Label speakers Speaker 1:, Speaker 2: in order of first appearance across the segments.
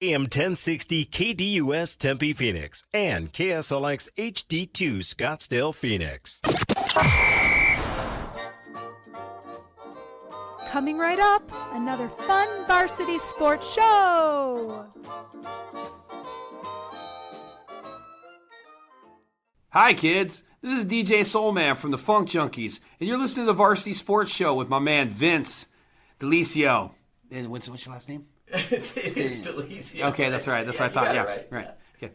Speaker 1: AM 1060 KDUS Tempe Phoenix and KSLX HD2 Scottsdale Phoenix.
Speaker 2: Coming right up, another fun varsity sports show.
Speaker 3: Hi kids, this is DJ Soulman from the Funk Junkies, and you're listening to the Varsity Sports Show with my man Vince Delicio. And what's your last name?
Speaker 4: It's Delicio.
Speaker 3: Okay, that's right. That's what I thought. Yeah, right. Okay.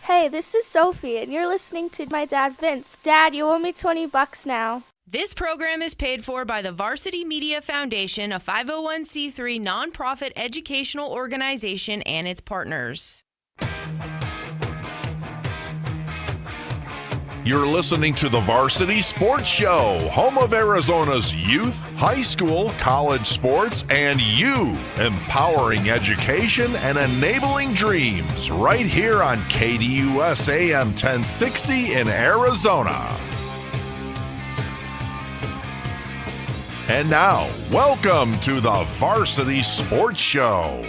Speaker 5: Hey, this is Sophie, and you're listening to my dad, Vince. Dad, you owe me $20 now.
Speaker 6: This program is paid for by the Varsity Media Foundation, a 501c3 nonprofit educational organization, and its partners.
Speaker 7: You're listening to the Varsity Sports Show, home of Arizona's youth, high school, college sports, and you, empowering education and enabling dreams, right here on KDUS AM 1060 in Arizona. And now, welcome to the Varsity Sports Show.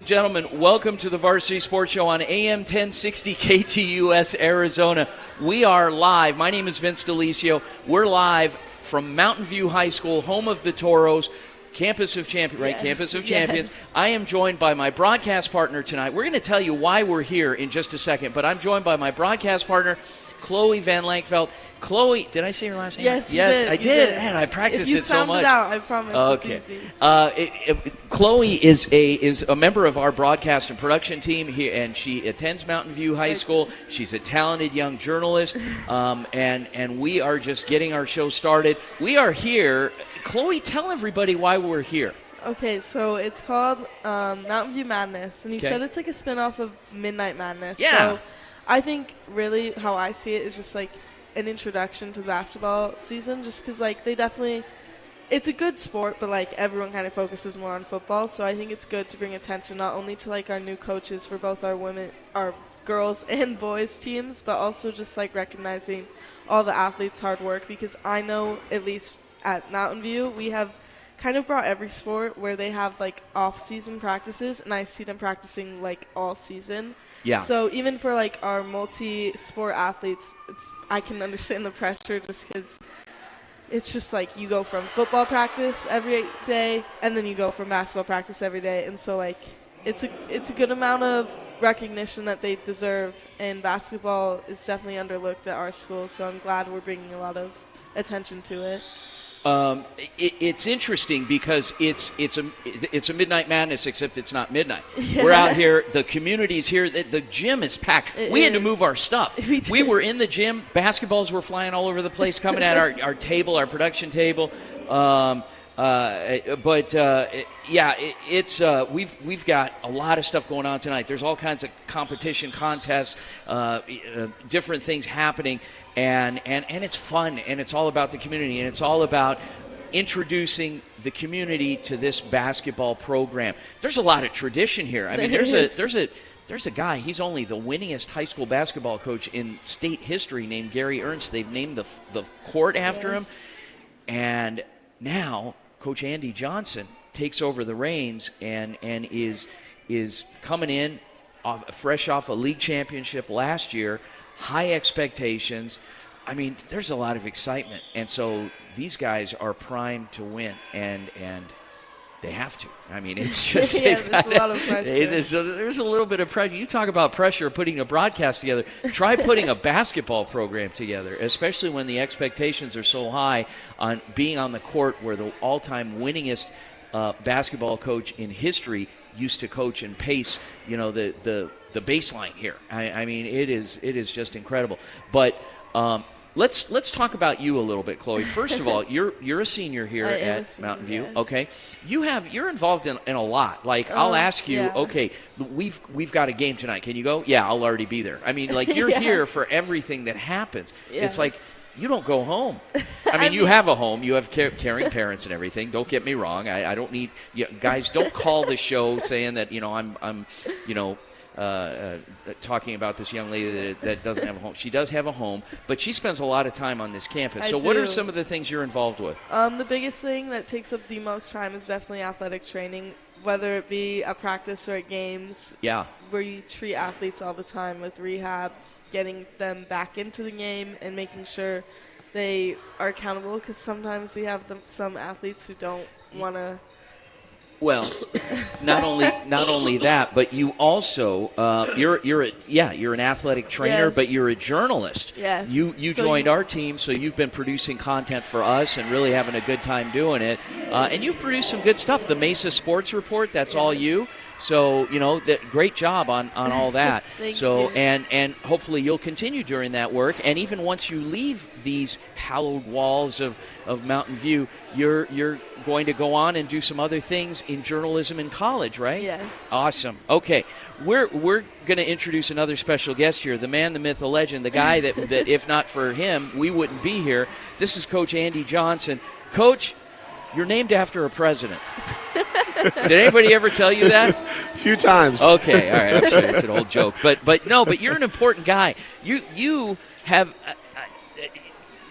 Speaker 4: Gentlemen, welcome to the Varsity Sports Show on AM 1060 KTUS Arizona. We are live. My name is Vince Delicio. We're live from Mountain View High School, home of the Toros, Campus of Champions, right?
Speaker 5: Yes,
Speaker 4: Campus of Champions.
Speaker 5: yes.
Speaker 4: I am joined by my broadcast partner tonight. We're going to tell you why we're here in just a second, but I'm joined by my broadcast partner, Chloe Van Lankveld. Chloe, did I say your last name?
Speaker 5: Yes,
Speaker 4: yes,
Speaker 5: you did.
Speaker 4: I did. Man, I practiced it so much.
Speaker 5: If you sound it out, I promise
Speaker 4: Okay.
Speaker 5: it's easy.
Speaker 4: Chloe is a member of our broadcast and production team here, and she attends Mountain View High School. She's a talented young journalist, and we are just getting our show started. We are here. Chloe, tell everybody why we're here.
Speaker 5: Okay, so it's called Mountain View Madness, and you
Speaker 4: Okay.
Speaker 5: said it's like a spin-off of Midnight Madness.
Speaker 4: Yeah.
Speaker 5: So I think really how I see it is just like an introduction to the basketball season, just because like they definitely, it's a good sport, but like everyone kind of focuses more on football. So I think it's good to bring attention not only to like our new coaches for both our girls and boys teams, but also just like recognizing all the athletes' hard work, because I know at least at Mountain View we have kind of brought every sport where they have like off-season practices, and I see them practicing like all season.
Speaker 4: Yeah.
Speaker 5: So even for like our multi-sport athletes, I can understand the pressure, just because it's just like you go from football practice every day, and then you go from basketball practice every day, and so like it's a good amount of recognition that they deserve. And basketball is definitely underlooked at our school, so I'm glad we're bringing a lot of attention to it.
Speaker 4: It's interesting because it's a Midnight Madness, except it's not midnight.
Speaker 5: Yeah.
Speaker 4: We're out here. The community's here. The gym is packed. We had to move our stuff. We were in the gym. Basketballs were flying all over the place, coming at our table, our production table. We've got a lot of stuff going on tonight. There's all kinds of competition, contests, different things happening, and it's fun, and it's all about the community, and it's all about introducing the community to this basketball program. There's a lot of tradition here. I mean, there's a guy. He's only the winningest high school basketball coach in state history, named Gary Ernst. They've named the court after him, and now Coach Andy Johnson takes over the reins and is coming in fresh off a league championship last year, high expectations. I mean, there's a lot of excitement, and so these guys are primed to win, and they have to. I mean, it's just
Speaker 5: there's a lot of pressure.
Speaker 4: There's a little bit of pressure. You talk about pressure of putting a broadcast together. Try putting a basketball program together, especially when the expectations are so high on being on the court where the all-time winningest basketball coach in history used to coach and pace, the baseline here. I mean, it is just incredible. But let's talk about you a little bit, Chloe. First of all, you're a senior here at Mountain View.
Speaker 5: Yes.
Speaker 4: Okay, you're involved in a lot. Like I'll ask you,
Speaker 5: yeah.
Speaker 4: okay, we've got a game tonight. Can you go? Yeah, I'll already be there. I mean, like you're
Speaker 5: Yeah.
Speaker 4: here for everything that happens.
Speaker 5: Yes.
Speaker 4: It's like you don't go home. I mean, you have a home. You have caring parents and everything. Don't get me wrong. I don't need guys. Don't call the show saying that I'm talking about this young lady that doesn't have a home. She does have a home, but she spends a lot of time on this campus. So what are some of the things you're involved with?
Speaker 5: The biggest thing that takes up the most time is definitely athletic training, whether it be a practice or at games.
Speaker 4: Yeah.
Speaker 5: Where you treat athletes all the time with rehab, getting them back into the game and making sure they are accountable, because sometimes we have some athletes who don't want to.
Speaker 4: Well, not only that, but you also you're an athletic trainer,
Speaker 5: Yes.
Speaker 4: but you're a journalist.
Speaker 5: Yes.
Speaker 4: You
Speaker 5: So
Speaker 4: joined our team, so you've been producing content for us and really having a good time doing it. And you've produced some good stuff. The Mesa Sports Report, that's all you. So, great job on all that.
Speaker 5: Thank
Speaker 4: so,
Speaker 5: you.
Speaker 4: and hopefully you'll continue doing that work. And even once you leave these hallowed walls of Mountain View, you're going to go on and do some other things in journalism in college, right?
Speaker 5: Yes.
Speaker 4: Awesome. Okay. We're going to introduce another special guest here, the man, the myth, the legend, the guy that if not for him, we wouldn't be here. This is Coach Andy Johnson. Coach, you're named after a president. Did anybody ever tell you that?
Speaker 8: A few times.
Speaker 4: Okay, all right. I'm sure it's an old joke, but you're an important guy. You have.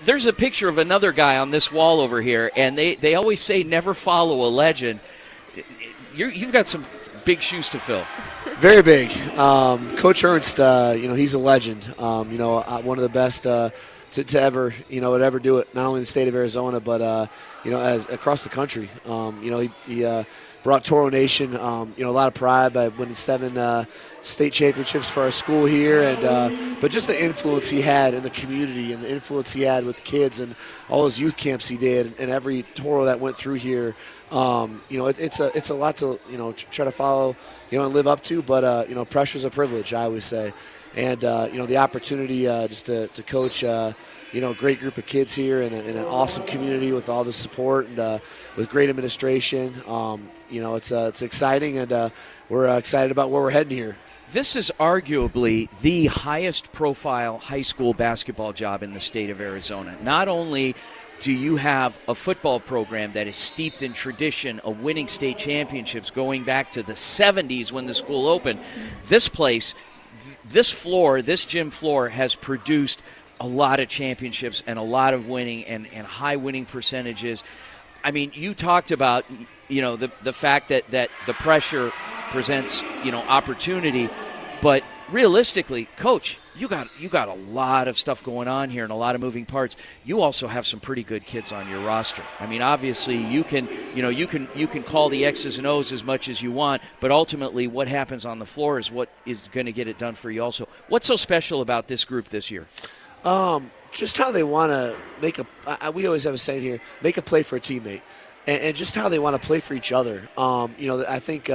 Speaker 4: There's a picture of another guy on this wall over here, and they always say never follow a legend. You've got some big shoes to fill.
Speaker 8: Very big. Coach Ernst, he's a legend. One of the best to ever, ever do it. Not only in the state of Arizona, but as across the country. He brought Toro Nation, a lot of pride by winning 7 state championships for our school here, and but just the influence he had in the community and the influence he had with kids and all those youth camps he did, and every Toro that went through here. It's a lot to try to follow, and live up to, but pressure's a privilege, I always say, and the opportunity just to coach. A great group of kids here and an awesome community with all the support and with great administration. It's exciting, and we're excited about where we're heading here.
Speaker 4: This is arguably the highest profile high school basketball job in the state of Arizona. Not only do you have a football program that is steeped in tradition of winning state championships going back to the 70s when the school opened, this place, this gym floor has produced a lot of championships and a lot of winning and high winning percentages. I mean, you talked about, the fact that the pressure presents, opportunity, but realistically, Coach, you got a lot of stuff going on here and a lot of moving parts. You also have some pretty good kids on your roster. I mean, obviously you can call the X's and O's as much as you want, but ultimately what happens on the floor is what is going to get it done for you also. What's so special about this group this year?
Speaker 8: Just how they want to make we always have a saying here, make a play for a teammate. And just how they want to play for each other. I think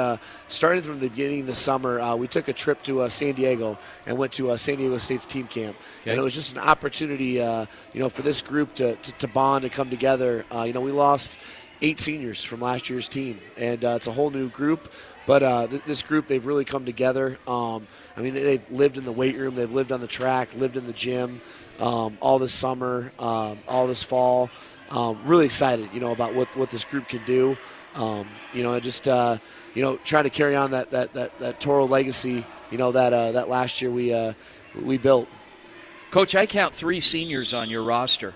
Speaker 8: starting from the beginning of the summer, we took a trip to San Diego and went to San Diego State's team camp. Okay. And it was just an opportunity, for this group to bond and come together. We lost 8 seniors from last year's team, and it's a whole new group. But this group, they've really come together. They've lived in the weight room, they've lived on the track, lived in the gym all this summer, all this fall. Really excited, about what this group can do. Trying to carry on that Toro legacy, that last year we built.
Speaker 4: Coach, I count 3 seniors on your roster.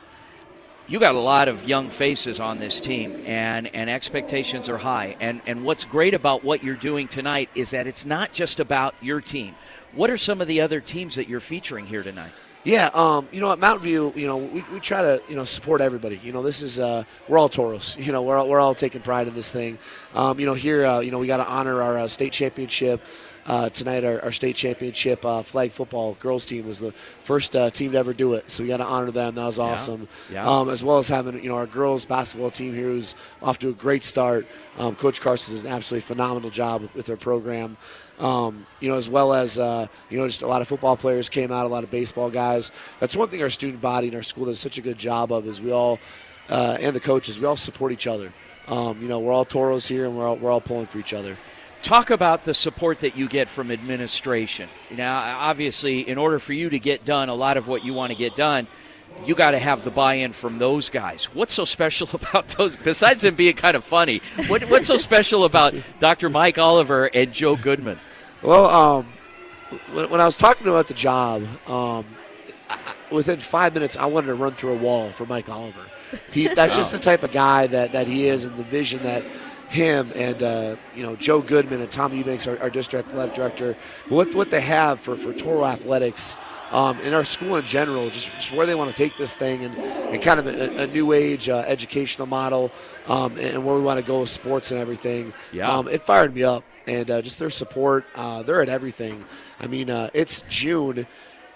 Speaker 4: You got a lot of young faces on this team, and expectations are high. And what's great about what you're doing tonight is that it's not just about your team. What are some of the other teams that you're featuring here tonight?
Speaker 8: Yeah, at Mountain View, we try to, support everybody. This is, we're all Toros. We're all taking pride in this thing. Here, we got to honor our state championship. Tonight, our state championship flag football girls team was the first team to ever do it. So we got to honor them. That was awesome. Yeah. As well as having, our girls basketball team here who's off to a great start. Coach Carson does an absolutely phenomenal job with their program. As well as, just a lot of football players came out, a lot of baseball guys. That's one thing our student body in our school does such a good job of is we all, and the coaches, we all support each other. We're all Toros here, and we're all pulling for each other.
Speaker 4: Talk about the support that you get from administration. Now, obviously, in order for you to get done a lot of what you want to get done, you got to have the buy-in from those guys. What's so special about those, besides them being kind of funny, what's so special about Dr. Mike Oliver and Joe Goodman?
Speaker 8: Well, when I was talking about the job, within 5 minutes, I wanted to run through a wall for Mike Oliver. That's just the type of guy that he is, and the vision that him and Joe Goodman and Tom Eubanks, our district athletic director, what they have for Toro athletics in our school in general, just where they want to take this thing and kind of a new age educational model and where we want to go with sports and everything.
Speaker 4: Yeah.
Speaker 8: It fired me up, and just their support, they're at everything. I mean, it's June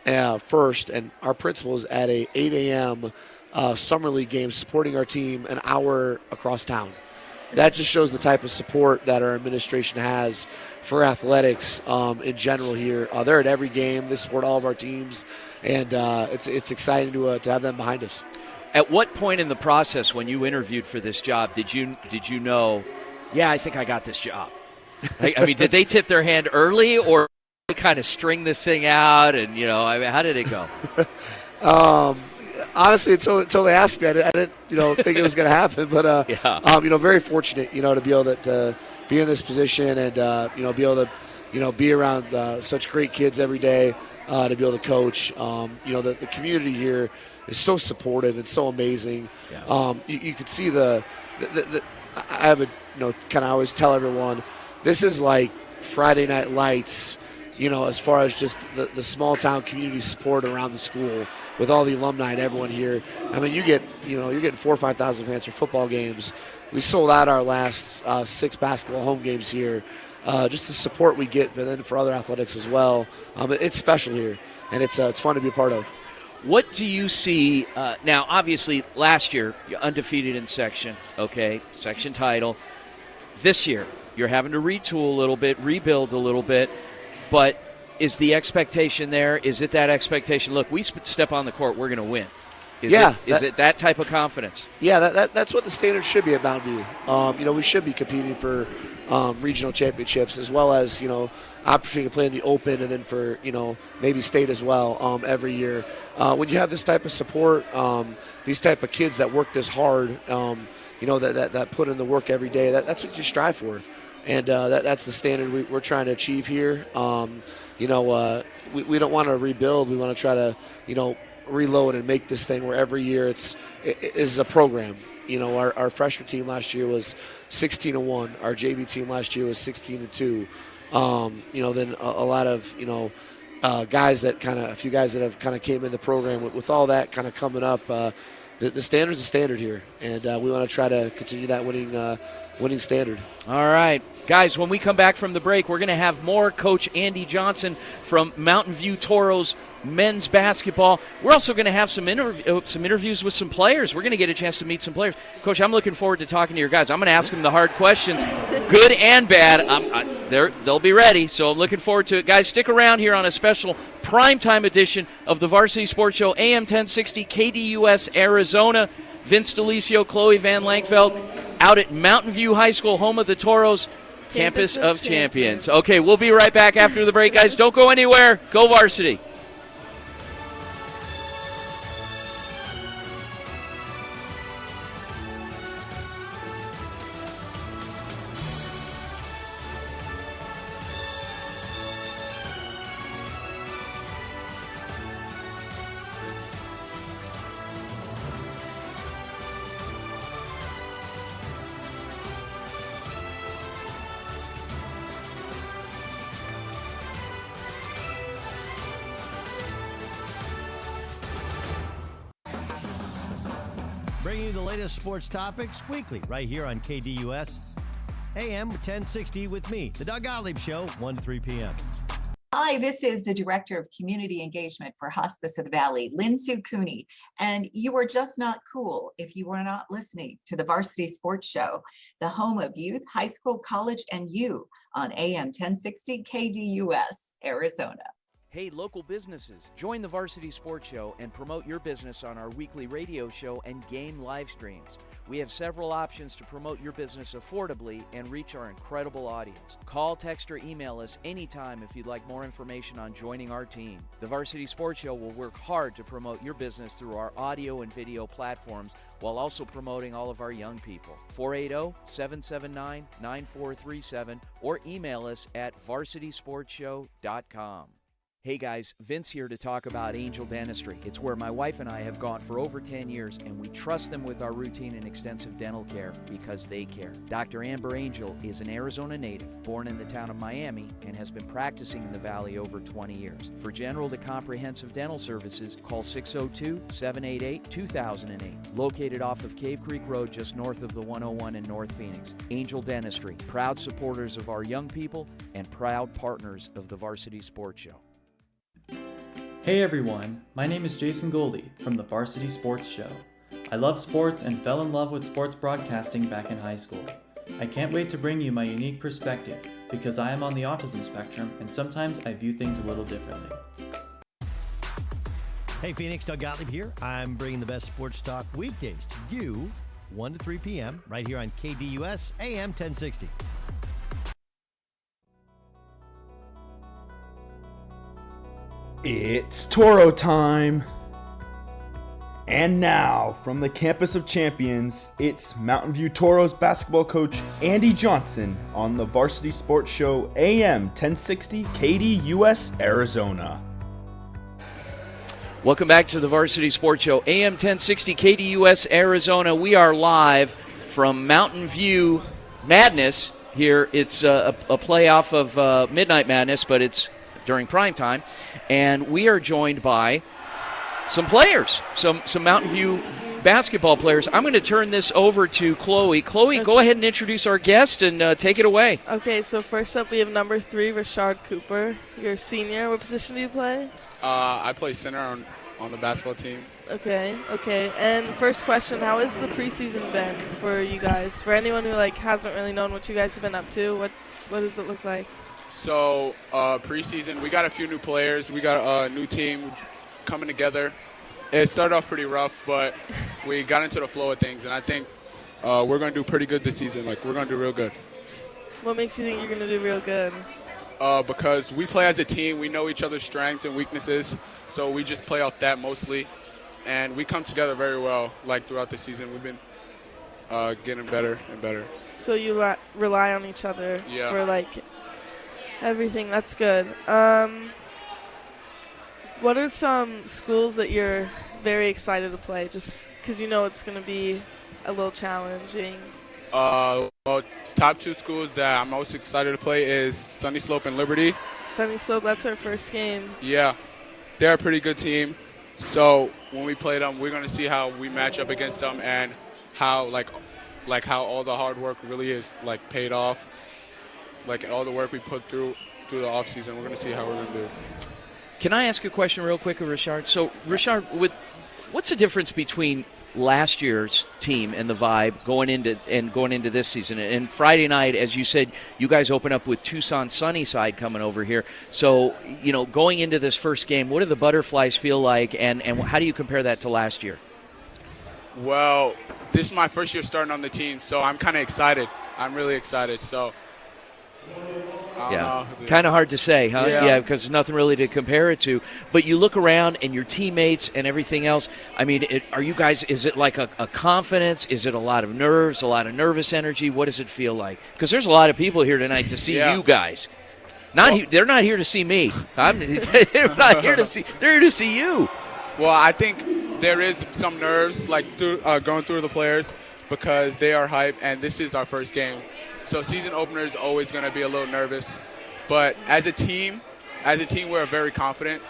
Speaker 8: 1st, and our principal is at a 8 a.m. Summer League game supporting our team an hour across town. That just shows the type of support that our administration has for athletics in general here. They're at every game. They support all of our teams, and it's exciting to have them behind us.
Speaker 4: At what point in the process when you interviewed for this job did you know, yeah, I think I got this job? I mean, did they tip their hand early, or they kind of string this thing out? And, how did it go?
Speaker 8: Honestly, until they asked me, I didn't think it was going to happen. But very fortunate, to be able to be in this position and be able to be around such great kids every day, to be able to coach. The community here is so supportive and so amazing.
Speaker 4: Yeah.
Speaker 8: You can see I have a kind of always tell everyone, this is like Friday Night Lights. As far as just the small town community support around the school with all the alumni and everyone here. I mean, you're getting 4,000 or 5,000 fans for football games. We sold out our last 6 basketball home games here. Just the support we get, but then for other athletics as well. It's special here, and it's fun to be a part of.
Speaker 4: What do you see now? Obviously, last year you're undefeated in section. Okay, section title. This year you're having to retool a little bit, rebuild a little bit. But is the expectation there? Is it that expectation? Look, we step on the court, we're going to win. Is it that type of confidence?
Speaker 8: Yeah, that's what the standard should be at Mountain View. We should be competing for regional championships as well as opportunity to play in the Open and then for maybe state as well every year. When you have this type of support, these type of kids that work this hard, that put in the work every day, that's what you strive for. And that's the standard we're trying to achieve here. We don't want to rebuild. We want to try to, reload and make this thing where every year it is a program. Our freshman team last year was 16-1. Our JV team last year was 16-2. Then a lot of, guys that a few guys that have kind of came in the program with all that kind of coming up. The standard's a standard here, and we want to try to continue that winning standard.
Speaker 4: All right. Guys, when we come back from the break, we're going to have more Coach Andy Johnson from Mountain View Toros men's basketball. We're also going to have some interviews with some players. We're going to get a chance to meet some players. Coach, I'm looking forward to talking to your guys. I'm going to ask them the hard questions, good and bad. They'll be ready, so I'm looking forward to it. Guys, stick around here on a special primetime edition of the Varsity Sports Show, AM 1060, KDUS, Arizona. Vince DeLisio, Chloe Van Lankfeld, out at Mountain View High School, home of the Toros, Campus of Champions. Okay, we'll be right back after the break, guys. Don't go anywhere. Go Varsity.
Speaker 9: Bringing you the latest sports topics weekly right here on KDUS, AM 1060 with me, the Doug Gottlieb Show, 1 to 3 p.m.
Speaker 10: Hi, this is the Director of Community Engagement for Hospice of the Valley, Lynn Sue Cooney, and you are just not cool if you are not listening to the Varsity Sports Show, the home of youth, high school, college, and you on AM 1060 KDUS, Arizona.
Speaker 4: Hey, local businesses, join the Varsity Sports Show and promote your business on our weekly radio show and game live streams. We have several options to promote your business affordably and reach our incredible audience. Call, text, or email us anytime if you'd like more information on joining our team. The Varsity Sports Show will work hard to promote your business through our audio and video platforms while also promoting all of our young people. 480-779-9437 or email us at varsitysportshow.com. Hey guys, Vince here to talk about Angel Dentistry. It's where my wife and I have gone for over 10 years, and we trust them with our routine and extensive dental care because they care. Dr. Amber Angel is an Arizona native, born in the town of Miami, and has been practicing in the Valley over 20 years. For general to comprehensive dental services, call 602-788-2008. Located off of Cave Creek Road just north of the 101 in North Phoenix. Angel Dentistry, proud supporters of our young people and proud partners of the Varsity Sports Show.
Speaker 11: Hey everyone, my name is Jason Goldie from the Varsity Sports Show. I love sports and fell in love with sports broadcasting back in high school. I can't wait to bring you my unique perspective because I am on the autism spectrum and sometimes I view things a little differently.
Speaker 9: Hey Phoenix, Doug Gottlieb here. I'm bringing the best sports talk weekdays to you, 1 to 3 p.m. right here on KDUS AM 1060.
Speaker 12: It's Toro time! And now, from the campus of champions, it's Mountain View Toros basketball coach Andy Johnson on the Varsity Sports Show AM 1060 KDUS Arizona.
Speaker 4: Welcome back to the Varsity Sports Show, AM 1060 KDUS Arizona. We are live from Mountain View Madness here. It's a playoff of Midnight Madness, but it's during prime time. And we are joined by some players, some Mountain View basketball players. I'm going to turn this over to Chloe. Chloe, go ahead and introduce our guest and take it away.
Speaker 5: Okay, so first up we have number 3, Rashard Cooper. You're a senior. What position do you play?
Speaker 13: I play center on the basketball team.
Speaker 5: Okay. And first question, how has the preseason been for you guys? For anyone who hasn't really known what you guys have been up to, what does it look like?
Speaker 13: So preseason, we got a few new players. We got a new team coming together. It started off pretty rough, but we got into the flow of things, and I think we're going to do pretty good this season. We're going to do real good.
Speaker 5: What makes you think you're going to do real good?
Speaker 13: Because we play as a team. We know each other's strengths and weaknesses, so we just play off that mostly. And we come together very well throughout the season. We've been getting better and better.
Speaker 5: So you rely on each other for everything. That's good. What are some schools that you're very excited to play, just because you know it's going to be a little challenging?
Speaker 13: Well, top 2 schools that I'm most excited to play is Sunny Slope and Liberty.
Speaker 5: Sunny Slope, that's our first game.
Speaker 13: Yeah, they're a pretty good team. So when we play them, we're going to see how we match up against them and how how all the hard work really is paid off. All the work we put through the off season, we're going to see how we're going to do.
Speaker 4: Can I ask a question real quick of Rashard? So, Rashard, what's the difference between last year's team and the vibe going into this season? And Friday night, as you said, you guys open up with Tucson Sunnyside coming over here. So, going into this first game, what do the Butterflies feel like, and how do you compare that to last year?
Speaker 13: Well, this is my first year starting on the team, so I'm kind of excited. I'm really excited. So.
Speaker 4: Kind of hard to say, huh?
Speaker 13: Yeah,
Speaker 4: because there's nothing really to compare it to. But you look around and your teammates and everything else. I mean, are you guys? Is it like a confidence? Is it a lot of nerves? A lot of nervous energy? What does it feel like? Because there's a lot of people here tonight to see you guys. They're not here to see me. They're not here to see. They're here to see you.
Speaker 13: Well, I think there is some nerves going through the players because they are hyped, and this is our first game. So season opener is always going to be a little nervous. But as a team, we're very confident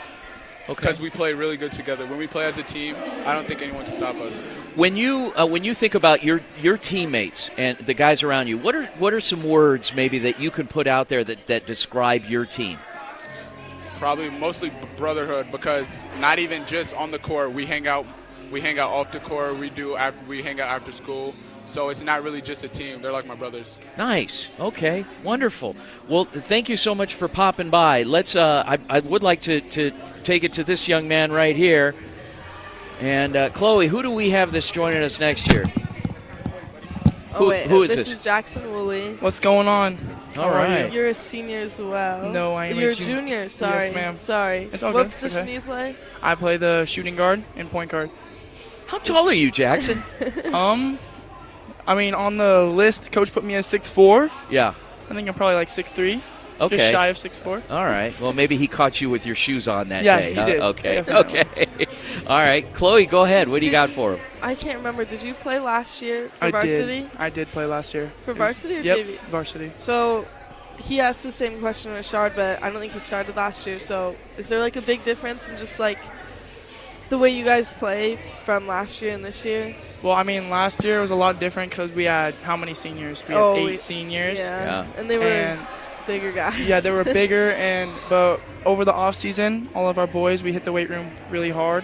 Speaker 13: because we play really good together. When we play as a team, I don't think anyone can stop us.
Speaker 4: When you think about your teammates and the guys around you, what are some words maybe that you can put out there that describe your team?
Speaker 13: Probably mostly brotherhood, because not even just on the court. We hang out off the court. We hang out after school. So it's not really just a team. They're like my brothers.
Speaker 4: Nice. Okay. Wonderful. Well, thank you so much for popping by. Let's. I would like to take it to this young man right here. And Chloe, who do we have that's joining us next year?
Speaker 5: Oh, wait.
Speaker 4: Who is
Speaker 5: this? This is Jackson Woolley.
Speaker 14: What's going on?
Speaker 4: All right.
Speaker 5: You're a senior as well.
Speaker 14: No, I am
Speaker 5: You're
Speaker 14: a
Speaker 5: a junior. Sorry.
Speaker 14: Yes, ma'am.
Speaker 5: Sorry.
Speaker 14: It's all
Speaker 5: what
Speaker 14: good.
Speaker 5: position
Speaker 14: Okay.
Speaker 5: do you play?
Speaker 14: I play the shooting guard and point guard.
Speaker 4: How tall are you, Jackson?
Speaker 14: I mean, on the list, coach put me as 6'4".
Speaker 4: Yeah.
Speaker 14: I think I'm probably like 6'3".
Speaker 4: Okay.
Speaker 14: Just shy of 6'4".
Speaker 4: All right. Well, maybe he caught you with your shoes on that
Speaker 14: Yeah,
Speaker 4: day.
Speaker 14: he
Speaker 4: huh?
Speaker 14: did.
Speaker 4: Okay.
Speaker 14: Definitely.
Speaker 4: Okay. All right. Chloe, go ahead. What do you got for him?
Speaker 5: I can't remember. Did you play last year for
Speaker 14: I
Speaker 5: varsity?
Speaker 14: did. I did play last year.
Speaker 5: For varsity or
Speaker 14: Yep,
Speaker 5: JV?
Speaker 14: varsity.
Speaker 5: So he asked the same question as Shard, but I don't think he started last year. So is there like a big difference in just like the way you guys play from last year and this year?
Speaker 14: Well, I mean, last year was a lot different because we had how many seniors? We had 8 seniors.
Speaker 5: Yeah. And they were bigger guys.
Speaker 14: Yeah, they were bigger, but over the off season, all of our boys, we hit the weight room really hard,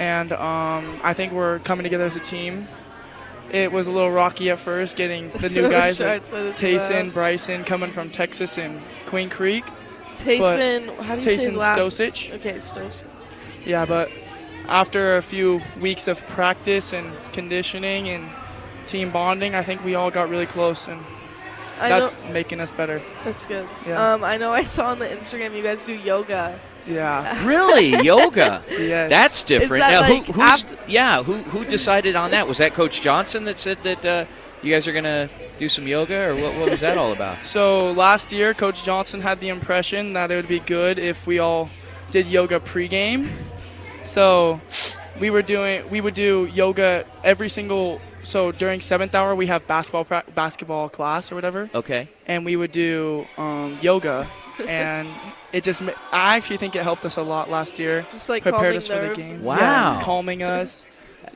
Speaker 14: and I think we're coming together as a team. It was a little rocky at first getting the new guys like Tayson, Bryson coming from Texas and Queen Creek.
Speaker 5: Tayson, how do you say his last?
Speaker 14: Stosich.
Speaker 5: Okay, Stosich.
Speaker 14: Yeah, but after a few weeks of practice and conditioning and team bonding, I think we all got really close, and that's making us better.
Speaker 5: That's good.
Speaker 14: Yeah.
Speaker 5: I know I saw on the Instagram you guys do yoga.
Speaker 14: Yeah.
Speaker 4: Really? Yoga?
Speaker 14: Yes.
Speaker 4: That's different.
Speaker 5: Is that
Speaker 4: now, who decided on that? Was that Coach Johnson that said that you guys are going to do some yoga, or what was that all about?
Speaker 14: So last year, Coach Johnson had the impression that it would be good if we all did yoga pregame. So we would do yoga every single. So during 7th hour, we have basketball class or whatever.
Speaker 4: Okay.
Speaker 14: And we would do yoga, and I actually think it helped us a lot last year.
Speaker 5: Just like
Speaker 14: prepared
Speaker 5: calming
Speaker 14: us for the
Speaker 5: nerves.
Speaker 14: games.
Speaker 4: Wow.
Speaker 14: Yeah, calming us,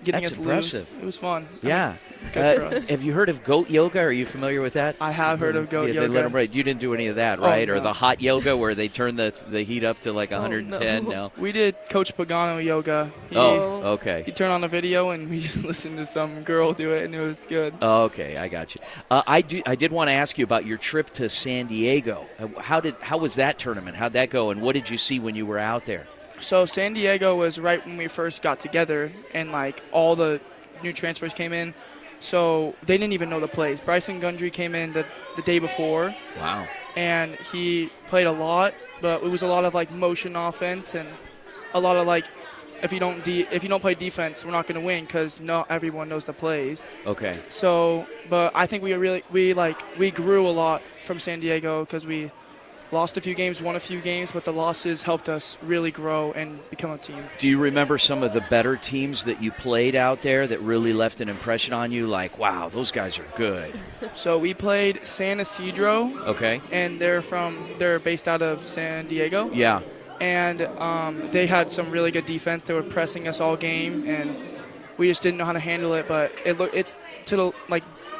Speaker 14: getting
Speaker 4: That's
Speaker 14: us
Speaker 4: impressive.
Speaker 14: loose. It was fun.
Speaker 4: Yeah.
Speaker 14: Good for us.
Speaker 4: Have you heard of goat yoga? Are you familiar with that?
Speaker 14: I have heard of goat
Speaker 4: They
Speaker 14: yoga.
Speaker 4: let them ride. You didn't do any of that,
Speaker 14: Oh,
Speaker 4: right? Or
Speaker 14: no.
Speaker 4: the hot yoga where they turn the heat up to like
Speaker 5: Oh,
Speaker 4: 110? No.
Speaker 14: We did Coach Pagano yoga.
Speaker 4: Okay.
Speaker 14: He turned on a video, and we just listened to some girl do it, and it was good.
Speaker 4: Okay, I got you. I did want to ask you about your trip to San Diego. How was that tournament? How'd that go, and what did you see when you were out there?
Speaker 14: So San Diego was right when we first got together, and like all the new transfers came in. So they didn't even know the plays. Bryson Gundry came in the day before.
Speaker 4: Wow.
Speaker 14: And he played a lot, but it was a lot of like motion offense and a lot of like if you don't play defense, we're not going to win because not everyone knows the plays.
Speaker 4: Okay.
Speaker 14: So, but I think we grew a lot from San Diego because we lost a few games, won a few games, but the losses helped us really grow and become a team.
Speaker 4: Do you remember some of the better teams that you played out there that really left an impression on you? Like, wow, those guys are good.
Speaker 14: So we played San Isidro.
Speaker 4: Okay.
Speaker 14: And they're based out of San Diego.
Speaker 4: Yeah.
Speaker 14: And they had some really good defense. They were pressing us all game, and we just didn't know how to handle it. But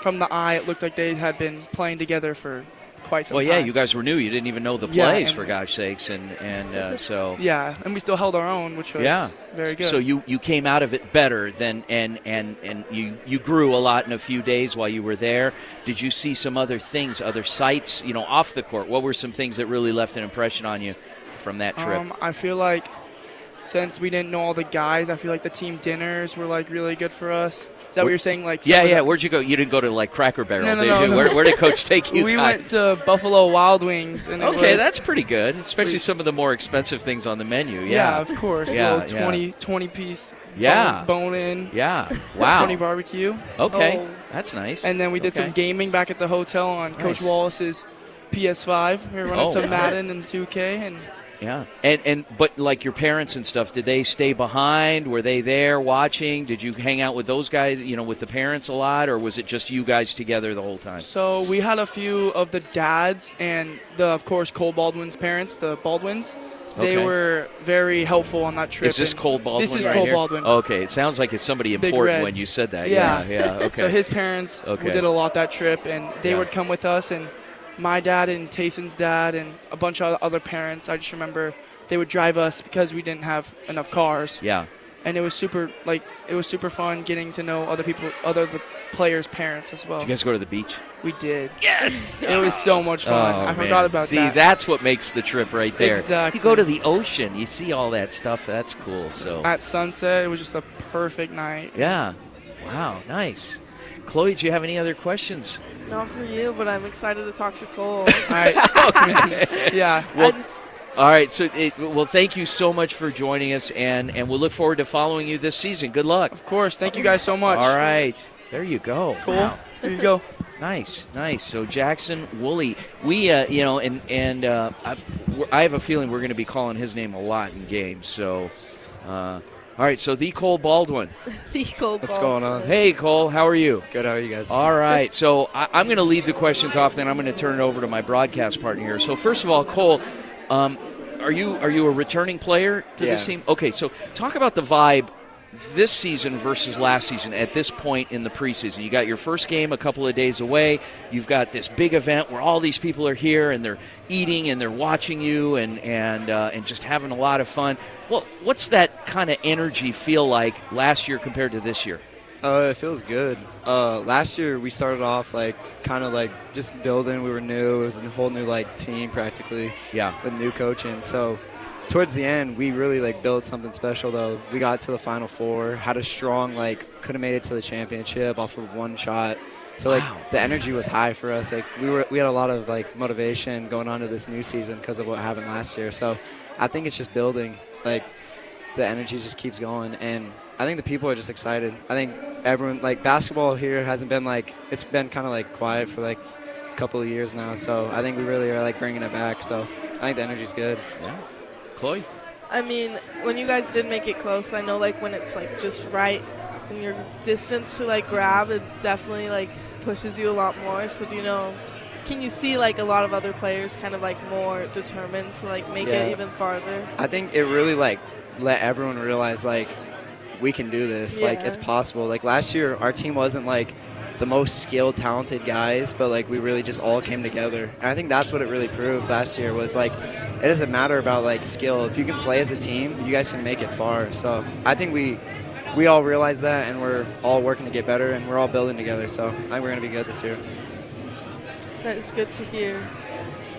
Speaker 14: from the eye, it looked like they had been playing together for quite some time.
Speaker 4: Well, yeah, you guys were new. You didn't even know the plays, for gosh sakes, and so.
Speaker 14: Yeah, and we still held our own, which was very good.
Speaker 4: So you came out of it better than and you grew a lot in a few days while you were there. Did you see some other things, other sights, off the court? What were some things that really left an impression on you from that trip?
Speaker 14: I feel like since we didn't know all the guys, I feel like the team dinners were like really good for us. Is that what you're saying? Like
Speaker 4: Where'd you go? You didn't go to like Cracker Barrel, did you?
Speaker 14: No.
Speaker 4: Where did Coach take you
Speaker 14: we
Speaker 4: guys?
Speaker 14: went to Buffalo Wild Wings. And
Speaker 4: that's pretty good, especially some of the more expensive things on the menu.
Speaker 14: Yeah, of course. Yeah, 20 piece. Bone in.
Speaker 4: Yeah. Wow.
Speaker 14: 20 barbecue.
Speaker 4: Okay, that's nice.
Speaker 14: And then we did some gaming back at the hotel on Coach Wallace's PS5. We were running some Madden and 2K and.
Speaker 4: Yeah, but like your parents and stuff, did they stay behind? Were they there watching? Did you hang out with those guys, with the parents a lot, or was it just you guys together the whole time?
Speaker 14: So we had a few of the dads and of course, Cole Baldwin's parents, the Baldwins. They were very helpful on that trip.
Speaker 4: Is this Cole Baldwin?
Speaker 14: This is
Speaker 4: right
Speaker 14: Cole
Speaker 4: here?
Speaker 14: Baldwin.
Speaker 4: Okay, it sounds like it's somebody important when you said that. Yeah. Okay.
Speaker 14: So his parents did a lot that trip, and they would come with us, and my dad and Tayson's dad and a bunch of other parents, I just remember they would drive us because we didn't have enough cars.
Speaker 4: Yeah.
Speaker 14: And it was super fun getting to know other people, other players' parents as well.
Speaker 4: Did you guys go to the beach?
Speaker 14: We did.
Speaker 4: Yes!
Speaker 14: It was so much fun. I forgot about
Speaker 4: See,
Speaker 14: that.
Speaker 4: that's what makes the trip right there.
Speaker 14: Exactly.
Speaker 4: You go to the ocean, you see all that stuff. That's cool. So
Speaker 14: At sunset, it was just a perfect night.
Speaker 4: yeah. Wow, nice. Chloe, do you have any other questions?
Speaker 5: Not for you, but I'm excited to talk to Cole.
Speaker 14: Yeah.
Speaker 4: Well, all right. So, well, thank you so much for joining us, and we'll look forward to following you this season. Good luck.
Speaker 14: Of course. Thank you guys so much.
Speaker 4: All right. There you go.
Speaker 14: Cool.
Speaker 4: Wow.
Speaker 14: There you go.
Speaker 4: Nice. So Jackson Woolley, we, I have a feeling we're going to be calling his name a lot in games. So, all right. So the Cole Baldwin.
Speaker 5: The Cole
Speaker 15: What's going on?
Speaker 4: Hey, Cole. How are you?
Speaker 15: Good. How are you guys?
Speaker 4: All right. So I'm going to lead the questions off, then I'm going to turn it over to my broadcast partner here. So first of all, Cole, are you a returning player to this team? Okay. So talk about the vibe this season versus last season at this point in the preseason. You got your first game a couple of days away. You've got this big event where all these people are here and they're eating and they're watching you and just having a lot of fun. Well, what's that kind of energy feel like last year compared to this year?
Speaker 15: It feels good. Last year we started off kind of just building. We were new. It was a whole new team practically.
Speaker 4: Yeah.
Speaker 15: With new coaching. So towards the end, we really built something special though. We got to the Final Four, had a strong could have made it to the championship off of one shot. So
Speaker 4: Wow.
Speaker 15: the energy was high for us. We had a lot of motivation going on to this new season because of what happened last year. So I think it's just building. The energy just keeps going, and I think the people are just excited. I think everyone basketball here hasn't been it's been kind of quiet for a couple of years now. So I think we really are bringing it back. So I think the energy's good.
Speaker 4: Yeah. Chloe?
Speaker 5: I mean, when you guys did make it close, I know when it's just right in your distance to grab, it definitely pushes you a lot more. So can you see a lot of other players kind of more determined to make it even farther?
Speaker 15: I think it really let everyone realize we can do this.
Speaker 5: Yeah.
Speaker 15: It's possible. Last year our team wasn't the most skilled, talented guys, but we really just all came together. And I think that's what it really proved last year was it doesn't matter about skill. If you can play as a team, you guys can make it far. So I think we all realize that, and we're all working to get better, and we're all building together. So I think we're going to be good this year.
Speaker 5: That is good to hear.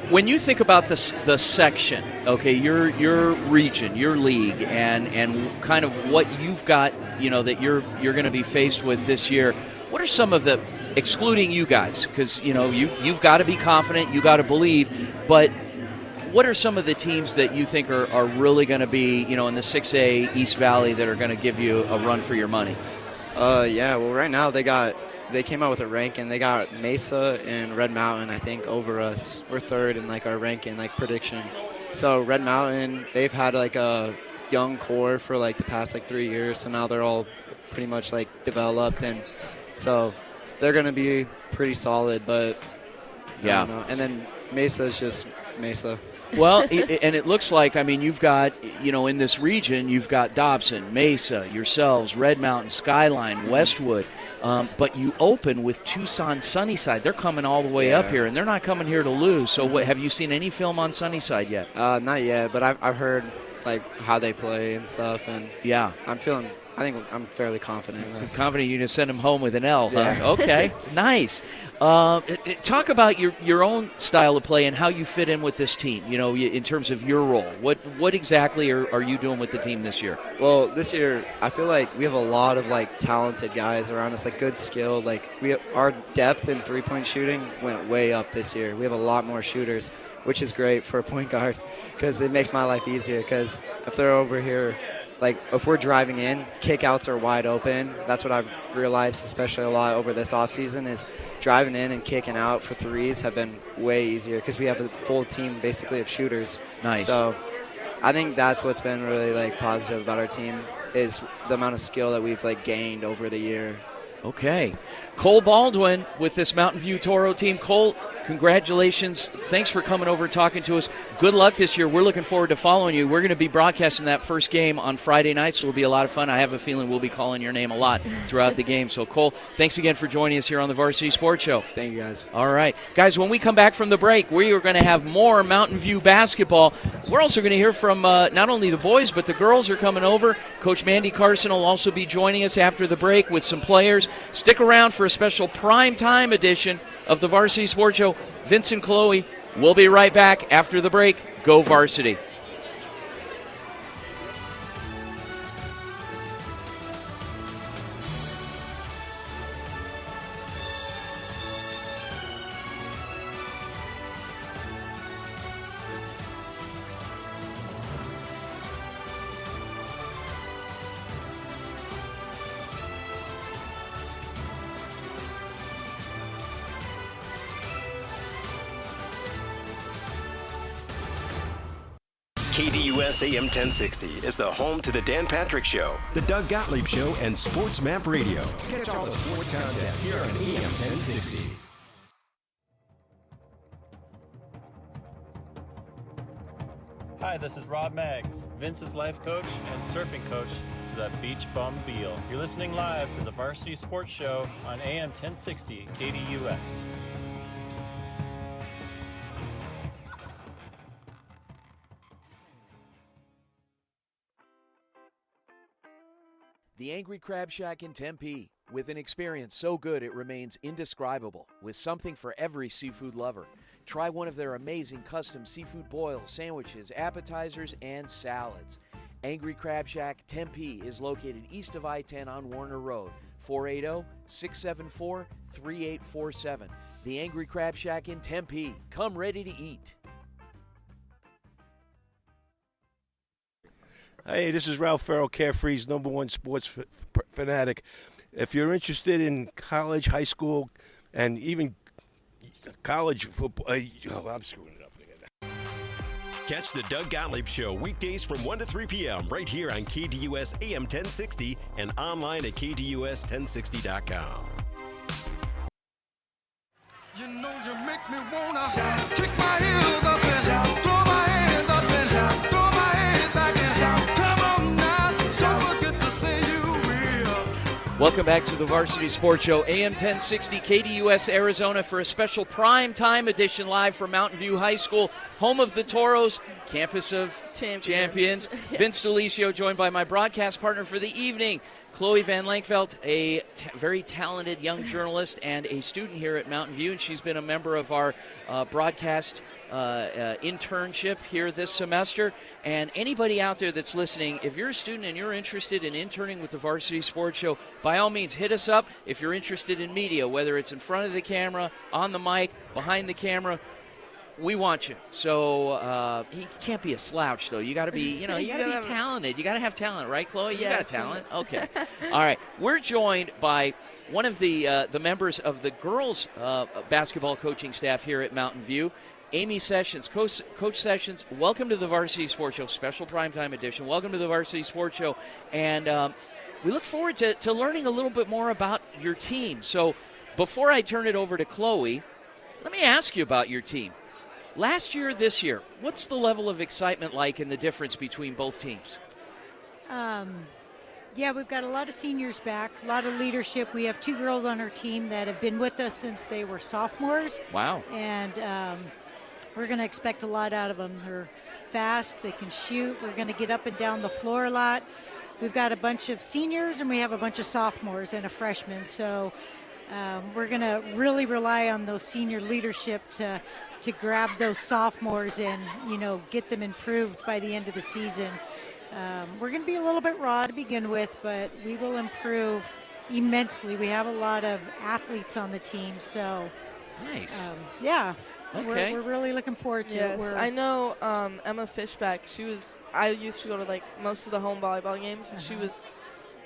Speaker 4: When you think about the section, okay, your region, your league, and kind of what you've got, that you're going to be faced with this year, what are some of the, excluding you guys, because you've got to be confident, you got to believe, but what are some of the teams that you think are really going to be, in the 6A East Valley that are going to give you a run for your money?
Speaker 15: Yeah. Well, right now they came out with a ranking. They got Mesa and Red Mountain, I think, over us. We're third in our ranking prediction. So Red Mountain, they've had a young core for the past 3 years. So now they're all pretty much developed, and so they're going to be pretty solid. But
Speaker 4: yeah.
Speaker 15: I don't know. And then Mesa is just Mesa.
Speaker 4: Well, and it looks like, you've got, in this region, you've got Dobson, Mesa, yourselves, Red Mountain, Skyline, Westwood, but you open with Tucson, Sunnyside. They're coming all the way up here, and they're not coming here to lose. So have you seen any film on Sunnyside yet?
Speaker 15: Not yet, but I've heard how they play and stuff, and
Speaker 4: yeah,
Speaker 15: I think I'm fairly confident in this.
Speaker 4: Confident you're going to send them home with an L, huh?
Speaker 15: Yeah.
Speaker 4: Okay, nice. Talk about your own style of play and how you fit in with this team, in terms of your role. What exactly are you doing with the team this year?
Speaker 15: Well, this year, I feel we have a lot of talented guys around us, good skill. Our depth in three-point shooting went way up this year. We have a lot more shooters, which is great for a point guard because it makes my life easier because if they're over here, if we're driving in, kickouts are wide open. That's what I've realized, especially a lot over this offseason, is driving in and kicking out for threes have been way easier because we have a full team basically of shooters.
Speaker 4: Nice.
Speaker 15: So I think that's what's been really positive about our team is the amount of skill that we've gained over the year.
Speaker 4: Okay. Cole Baldwin with this Mountain View Toro team. Cole, congratulations. Thanks for coming over and talking to us. Good luck this year. We're looking forward to following you. We're going to be broadcasting that first game on Friday night, so it'll be a lot of fun. I have a feeling we'll be calling your name a lot throughout the game. So, Cole, thanks again for joining us here on the Varsity Sports Show.
Speaker 15: Thank you, guys.
Speaker 4: All right. Guys, when we come back from the break, we are going to have more Mountain View basketball. We're also going to hear from not only the boys, but the girls are coming over. Coach Mandy Carson will also be joining us after the break with some players. Stick around for a special primetime edition of the Varsity Sports Show. Vince and Chloe will be right back after the break. Go Varsity.
Speaker 1: KDUS AM 1060 is the home to the Dan Patrick Show, the Doug Gottlieb Show, and Sports Map Radio. Catch all the sports content here on AM 1060.
Speaker 16: Hi, this is Rob Maggs, Vince's life coach and surfing coach to the Beach Bum Beal. You're listening live to the Varsity Sports Show on AM 1060 KDUS.
Speaker 4: The Angry Crab Shack in Tempe, with an experience so good it remains indescribable, with something for every seafood lover. Try one of their amazing custom seafood boils, sandwiches, appetizers, and salads. Angry Crab Shack Tempe is located east of I-10 on Warner Road, 480-674-3847. The Angry Crab Shack in Tempe. Come ready to eat.
Speaker 17: Hey, this is Ralph Farrell, Carefree's #1 sports fanatic. If you're interested in college, high school, and even college football, I'm screwing it up.
Speaker 1: Catch the Doug Gottlieb Show weekdays from 1 to 3 p.m. right here on KDUS AM 1060 and online at KDUS1060.com.
Speaker 18: You know you make me wanna kick my heels up and throw my hands up and throw my head back and come on now, so good to see you real.
Speaker 4: Welcome back to the Varsity Sports Show, AM 1060 KDUS Arizona, for a special prime time edition live from Mountain View High School, home of the Toros, campus of champions.
Speaker 5: Yeah.
Speaker 4: Vince Delicio, joined by my broadcast partner for the evening, Chloe Van Lankveld, a very talented young journalist and a student here at Mountain View, and she's been a member of our broadcast internship here this semester. And anybody out there that's listening, if you're a student and you're interested in interning with the Varsity Sports Show, by all means, hit us up. If you're interested in media, whether it's in front of the camera, on the mic, behind the camera, we want you. So you can't be a slouch, though. You got to be, you got to be talented. You got to have talent, right, Chloe? You got talent. Okay. All right. We're joined by one of the members of the girls' basketball coaching staff here at Mountain View, Amy Sessions. Coach Sessions, welcome to the Varsity Sports Show, special primetime edition. Welcome to the Varsity Sports Show. And we look forward to learning a little bit more about your team. So before I turn it over to Chloe, let me ask you about your team. Last year, this year, what's the level of excitement like and the difference between both teams?
Speaker 19: Yeah, we've got a lot of seniors back, a lot of leadership. We have 2 girls on our team that have been with us since they were sophomores.
Speaker 4: Wow.
Speaker 19: And we're going to expect a lot out of them. They're fast, they can shoot. We're going to get up and down the floor a lot. We've got a bunch of seniors and we have a bunch of sophomores and a freshman. So we're going to really rely on those senior leadership to grab those sophomores and, get them improved by the end of the season. We're going to be a little bit raw to begin with, but we will improve immensely. We have a lot of athletes on the team, so
Speaker 4: nice.
Speaker 19: Yeah.
Speaker 4: Okay.
Speaker 19: We're really looking forward to it.
Speaker 5: I know Emma Fishback. I used to go to most of the home volleyball games, and she was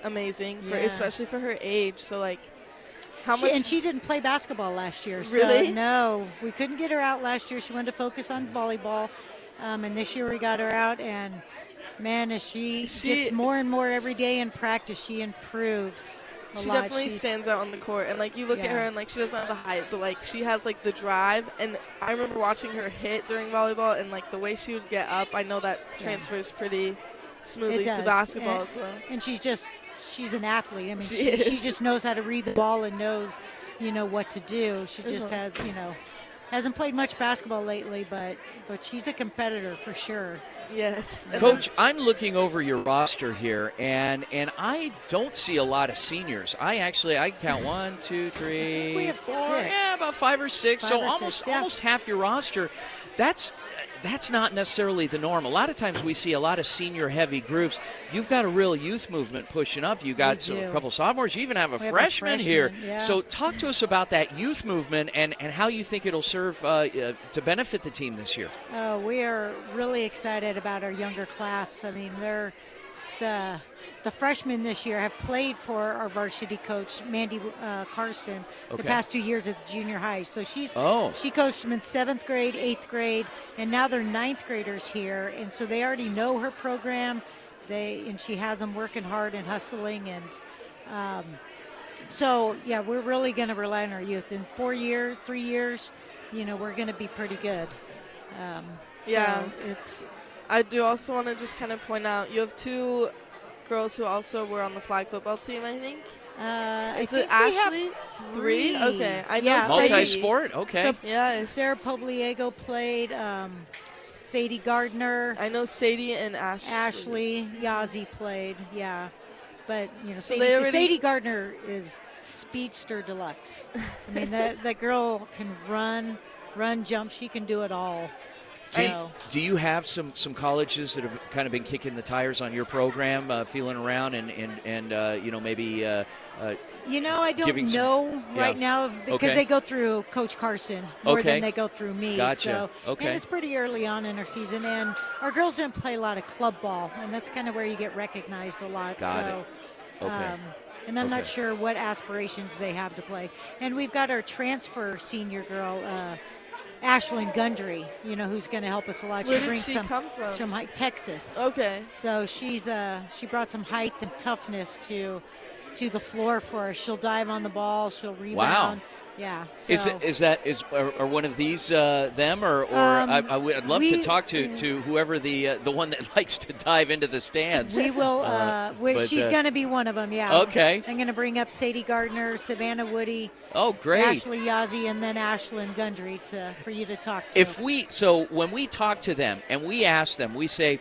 Speaker 5: amazing, especially for her age. So
Speaker 19: And she didn't play basketball last year.
Speaker 5: Really?
Speaker 19: So no, we couldn't get her out last year. She wanted to focus on volleyball, and this year we got her out. And man, as she gets more and more every day in practice, she improves.
Speaker 5: She definitely stands out on the court, and like you look at her and like she doesn't have the height, but like she has like the drive. And I remember watching her hit during volleyball, and like the way she would get up, I know that transfers pretty smoothly to basketball as well.
Speaker 19: And she's an athlete. I mean,
Speaker 5: She
Speaker 19: she just knows how to read the ball and knows, what to do. She just has, hasn't played much basketball lately, but she's a competitor for sure.
Speaker 5: Yes.
Speaker 4: Coach, I'm looking over your roster here, and I don't see a lot of seniors. I count 1, 2, 3,
Speaker 19: we have
Speaker 4: 4,
Speaker 19: 6.
Speaker 4: about 5 or 6.
Speaker 19: Five
Speaker 4: So
Speaker 19: or six,
Speaker 4: almost half your roster. That's not necessarily the norm. A lot of times we see a lot of senior-heavy groups. You've got a real youth movement pushing up. You got a couple sophomores. You even have a freshman here.
Speaker 19: Yeah.
Speaker 4: So talk to us about that youth movement and how you think it'll serve to benefit the team this year.
Speaker 19: We are really excited about our younger class. I mean, they're the freshmen this year have played for our varsity coach, Mandy Carson, the past 2 years at the junior high. So she coached them in 7th grade, 8th grade, and now they're 9th graders here. And so they already know her program. And she has them working hard and hustling. And we're really going to rely on our youth. In 3 years, we're going to be pretty good.
Speaker 5: I do also want to just kind of point out, you have 2 girls who also were on the flag football team, I think.
Speaker 19: I
Speaker 5: think
Speaker 19: Ashley?
Speaker 5: we have 3? Okay. I know
Speaker 4: multi-sport? Okay.
Speaker 5: So,
Speaker 19: Sarah Pobliego played. Sadie Gardner.
Speaker 5: I know Sadie and
Speaker 19: Ashley Yazzie played, yeah. But,
Speaker 5: So
Speaker 19: Sadie Gardner is speedster deluxe. I mean, that girl can run, jump. She can do it all.
Speaker 4: Do you have some colleges that have kind of been kicking the tires on your program, feeling around and maybe
Speaker 19: I don't know right now because they go through Coach Carson more than they go through me.
Speaker 4: Gotcha.
Speaker 19: So, and it's pretty early on in our season, and our girls didn't play a lot of club ball, and that's kind of where you get recognized a lot.
Speaker 4: Got it. Okay.
Speaker 19: And I'm not sure what aspirations they have to play. And we've got our transfer senior girl, Ashlyn Gundry, who's going to help us a lot.
Speaker 5: Where did she come from?
Speaker 19: From Texas.
Speaker 5: Okay.
Speaker 19: So she brought some height and toughness to the floor for us. She'll dive on the ball. She'll rebound.
Speaker 4: Wow.
Speaker 19: Yeah. So.
Speaker 4: Are one of these them or I'd love to talk to whoever the one that likes to dive into the stands.
Speaker 19: We will. She's going to be one of them. Yeah.
Speaker 4: Okay.
Speaker 19: I'm going to bring up Sadie Gardner, Savannah Woody.
Speaker 4: Oh, great.
Speaker 19: Ashley Yazzie, and then Ashlyn Gundry for you to talk to.
Speaker 4: When we talk to them and we ask them, we say,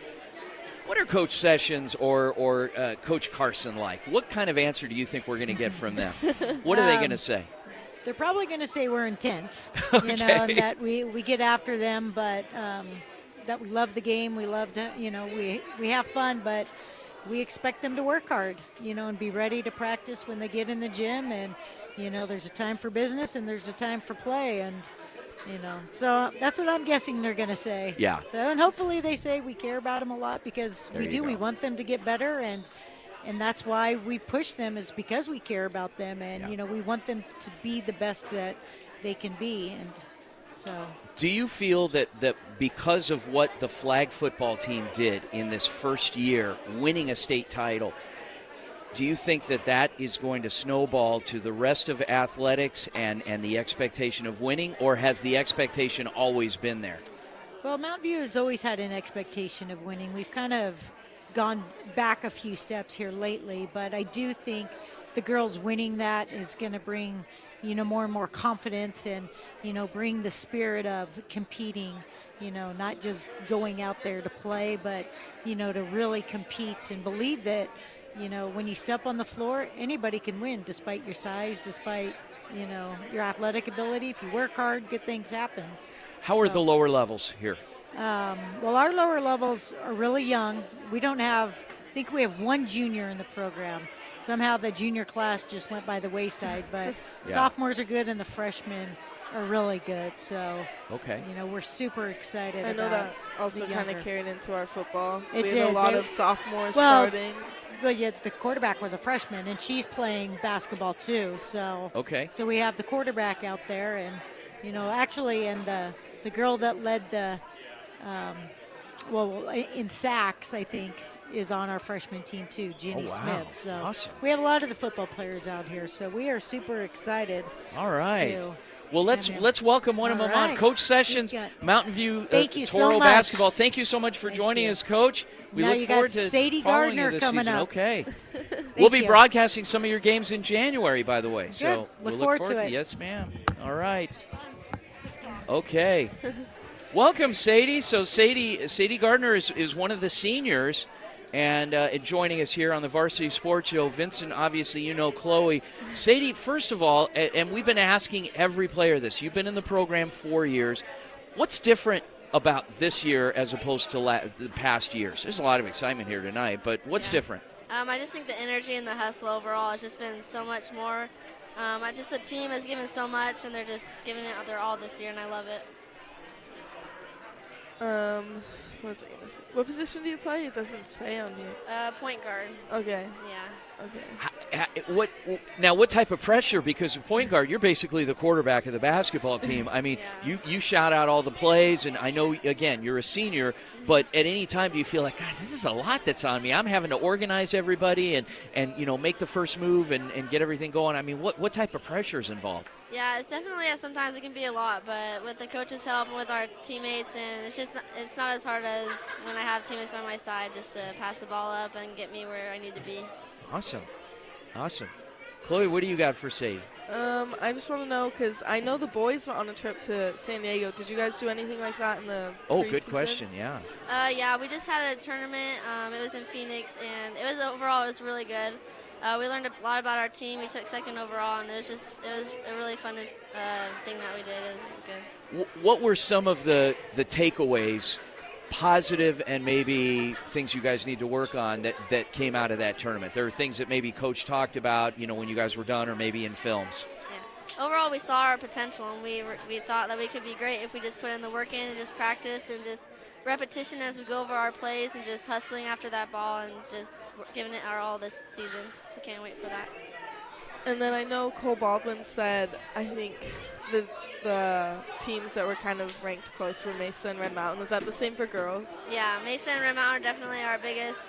Speaker 4: what are Coach Sessions or Coach Carson like? What kind of answer do you think we're going to get from them? What are they going to say?
Speaker 19: They're probably going to say we're intense,
Speaker 4: Okay.
Speaker 19: and that we get after them, but that we love the game. We love to, we have fun, but we expect them to work hard, and be ready to practice when they get in the gym. And, there's a time for business and there's a time for play. And, so that's what I'm guessing they're going to say.
Speaker 4: Yeah.
Speaker 19: So, and hopefully they say we care about them a lot because we do. We want them to get better, and that's why we push them, is because we care about them, and we want them to be the best that they can be. And so,
Speaker 4: do you feel that because of what the flag football team did in this first year, winning a state title, do you think that is going to snowball to the rest of athletics and the expectation of winning, or has the expectation always been there?
Speaker 19: Well, Mountain View has always had an expectation of winning. We've kind of gone back a few steps here lately, but I do think the girls winning that is going to bring, more and more confidence and, bring the spirit of competing, not just going out there to play, but, to really compete and believe that, when you step on the floor, anybody can win despite your size, despite, your athletic ability. If you work hard, good things happen.
Speaker 4: How are the lower levels here?
Speaker 19: Well, our lower levels are really young. We don't have, I think we have one junior in the program. Somehow the junior class just went by the wayside, but sophomores are good and the freshmen are really good. So, we're super excited about
Speaker 5: I know that also
Speaker 19: the
Speaker 5: kind of
Speaker 19: younger.
Speaker 5: carried into our football.
Speaker 19: It
Speaker 5: we
Speaker 19: did.
Speaker 5: had a lot of sophomores starting.
Speaker 19: Well, the quarterback was a freshman, and she's playing basketball too. So, so we have the quarterback out there, and and the girl that led the, in sacks, I think, is on our freshman team too, Ginny
Speaker 4: wow.
Speaker 19: Smith. So
Speaker 4: Awesome.
Speaker 19: we have a lot of the football players out here, so we are super excited.
Speaker 4: All right.
Speaker 19: to
Speaker 4: Well, let's welcome one of them on. Coach Sessions, Mountain View
Speaker 19: Thank you so
Speaker 4: Toro
Speaker 19: much.
Speaker 4: basketball. Thank you so much for joining us, Coach. We
Speaker 19: Now
Speaker 4: look
Speaker 19: you
Speaker 4: forward
Speaker 19: got
Speaker 4: to
Speaker 19: Sadie
Speaker 4: following
Speaker 19: Gardner
Speaker 4: you this
Speaker 19: coming
Speaker 4: season.
Speaker 19: up.
Speaker 4: Okay. We'll be
Speaker 19: you.
Speaker 4: broadcasting some of your games in January, by the way. So
Speaker 19: Good.
Speaker 4: we'll
Speaker 19: Look
Speaker 4: look
Speaker 19: forward to it.
Speaker 4: Yes, ma'am. All right. Okay. Welcome, Sadie. So Sadie Gardner is one of the seniors. And joining us here on the Varsity Sports Show, Vincent, obviously you know Chloe. Sadie, first of all, and we've been asking every player this. You've been in the program 4 years. What's different about this year as opposed to the past years? There's a lot of excitement here tonight, but what's different?
Speaker 20: I just think the energy and the hustle overall has just been so much more. The team has given so much, and they're just giving it their all this year, and I love it.
Speaker 5: What was I going to say? What position do you play? It doesn't say on here.
Speaker 20: Point guard.
Speaker 5: Okay.
Speaker 20: Yeah.
Speaker 5: Okay.
Speaker 4: What type of pressure? Because point guard, you're basically the quarterback of the basketball team. I mean, you shout out all the plays, and I know, again, you're a senior, but at any time do you feel like, God, this is a lot that's on me. I'm having to organize everybody and make the first move and get everything going. I mean, what type of pressure is involved?
Speaker 20: Yeah, it's definitely, sometimes it can be a lot, but with the coach's help and with our teammates, and it's not as hard as when I have teammates by my side just to pass the ball up and get me where I need to be.
Speaker 4: Awesome. Chloe, what do you got for Sadie?
Speaker 5: I just want to know, because I know the boys went on a trip to San Diego. Did you guys do anything like that in the
Speaker 4: good
Speaker 5: preseason?
Speaker 4: question, yeah.
Speaker 20: Yeah, we just had a tournament. It was in Phoenix, and it was really good. We learned a lot about our team. We took second overall, and it was a really fun thing that we did. It was good.
Speaker 4: What were some of the takeaways, positive and maybe things you guys need to work on that came out of that tournament? There are things that maybe Coach talked about, when you guys were done, or maybe in films.
Speaker 20: Yeah. Overall, we saw our potential, and we thought that we could be great if we just put in the work in and just practice and just repetition as we go over our plays and just hustling after that ball and just giving it our all this season. So can't wait for that.
Speaker 5: And then I know Cole Baldwin said, I think the teams that were kind of ranked close were Mesa and Red Mountain. Is that the same for girls?
Speaker 20: Yeah, Mesa and Red Mountain are definitely our biggest.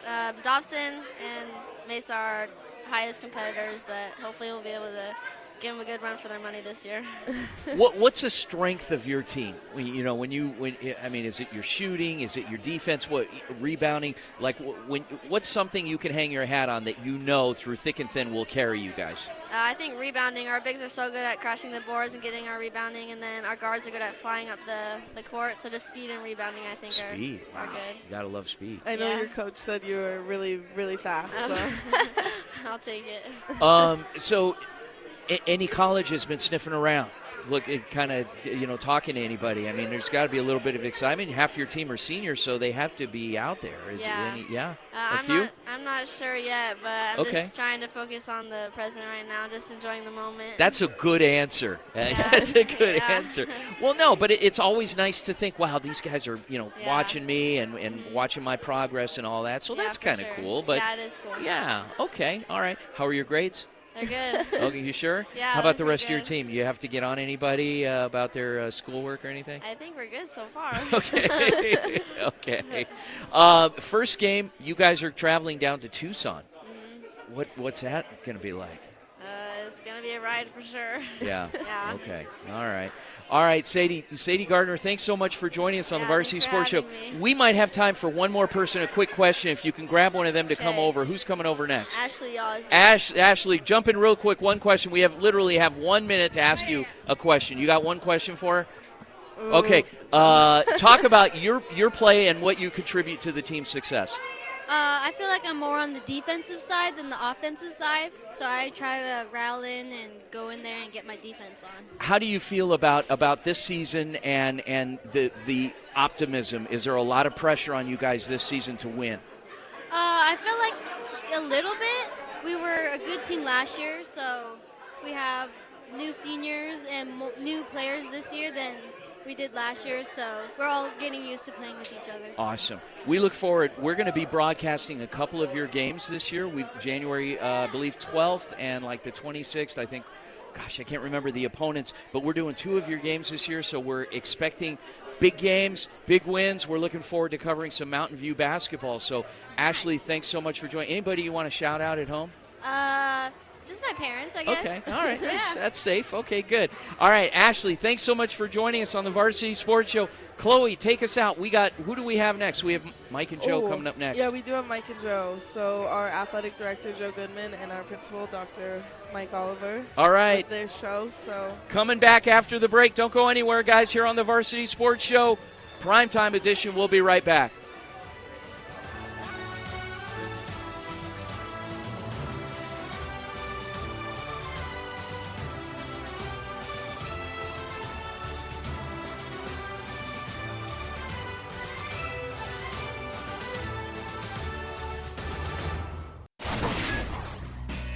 Speaker 20: Dobson and Mesa are our highest competitors, but hopefully we'll be able to give them a good run for their money this year.
Speaker 4: What's the strength of your team? Is it your shooting? Is it your defense? What rebounding? What's something you can hang your hat on that through thick and thin will carry you guys?
Speaker 20: I think rebounding. Our bigs are so good at crashing the boards and getting our rebounding, and then our guards are good at flying up the court. So just speed and rebounding, I think, are good.
Speaker 4: You gotta love speed.
Speaker 5: I know your coach said you were really, really fast. So.
Speaker 20: I'll take it.
Speaker 4: So. Any college has been sniffing around, talking to anybody. I mean, there's got to be a little bit of excitement. Half your team are seniors, so they have to be out there. A few?
Speaker 20: I'm not sure yet, but I'm just trying to focus on the present right now, just enjoying the moment.
Speaker 4: That's a good answer. That's a good answer. Well, no, but it's always nice to think, wow, these guys are, watching me and watching my progress and all that. So that's kind of cool. But
Speaker 20: yeah, it is cool.
Speaker 4: Yeah, okay, all right. How are your grades?
Speaker 20: They're good.
Speaker 4: Okay, you sure?
Speaker 20: Yeah.
Speaker 4: How about the rest of your team? Do you have to get on anybody about their schoolwork or anything?
Speaker 20: I think we're good so far.
Speaker 4: Okay. Okay. First game, you guys are traveling down to Tucson. Mm-hmm. What's that going to be like?
Speaker 20: It's going to be a ride for sure.
Speaker 4: Yeah.
Speaker 20: Yeah.
Speaker 4: Okay. All right, Sadie Gardner, thanks so much for joining us on the Varsity Sports Show. We might have time for one more person, a quick question. If you can grab one of them to come over. Who's coming over next?
Speaker 20: Ashley Yaws.
Speaker 4: Ashley, jump in real quick. One question. We literally have 1 minute to ask you a question. You got one question for her?
Speaker 20: Ooh.
Speaker 4: Okay. Talk about your play and what you contribute to the team's success.
Speaker 21: I feel like I'm more on the defensive side than the offensive side, so I try to rattle in and go in there and get my defense on. How
Speaker 4: do you feel about this season and the optimism? Is there a lot of pressure on you guys this season to win?
Speaker 21: I feel like a little bit. We were a good team last year, so we have new seniors and new players this year than we did last year, so we're all getting used to playing with each other.
Speaker 4: Awesome. We look forward. We're going to be broadcasting a couple of your games this year. January, I believe, 12th and the 26th, I think. Gosh, I can't remember the opponents, but we're doing 2 of your games this year, so we're expecting big games, big wins. We're looking forward to covering some Mountain View basketball. So, Ashley, thanks so much for joining. Anybody you want to shout out at home?
Speaker 20: Just my parents, I guess.
Speaker 4: Okay, all right,
Speaker 20: Yeah.
Speaker 4: that's safe. Okay, good. All right, Ashley, thanks so much for joining us on the Varsity Sports Show. Chloe, take us out. Who do we have next? We have Mike and Joe coming up next.
Speaker 5: Yeah, we do have Mike and Joe. So our athletic director, Joe Goodman, and our principal, Dr. Mike Oliver.
Speaker 4: All right.
Speaker 5: With their show, so.
Speaker 4: Coming back after the break. Don't go anywhere, guys, here on the Varsity Sports Show. Primetime edition. We'll be right back.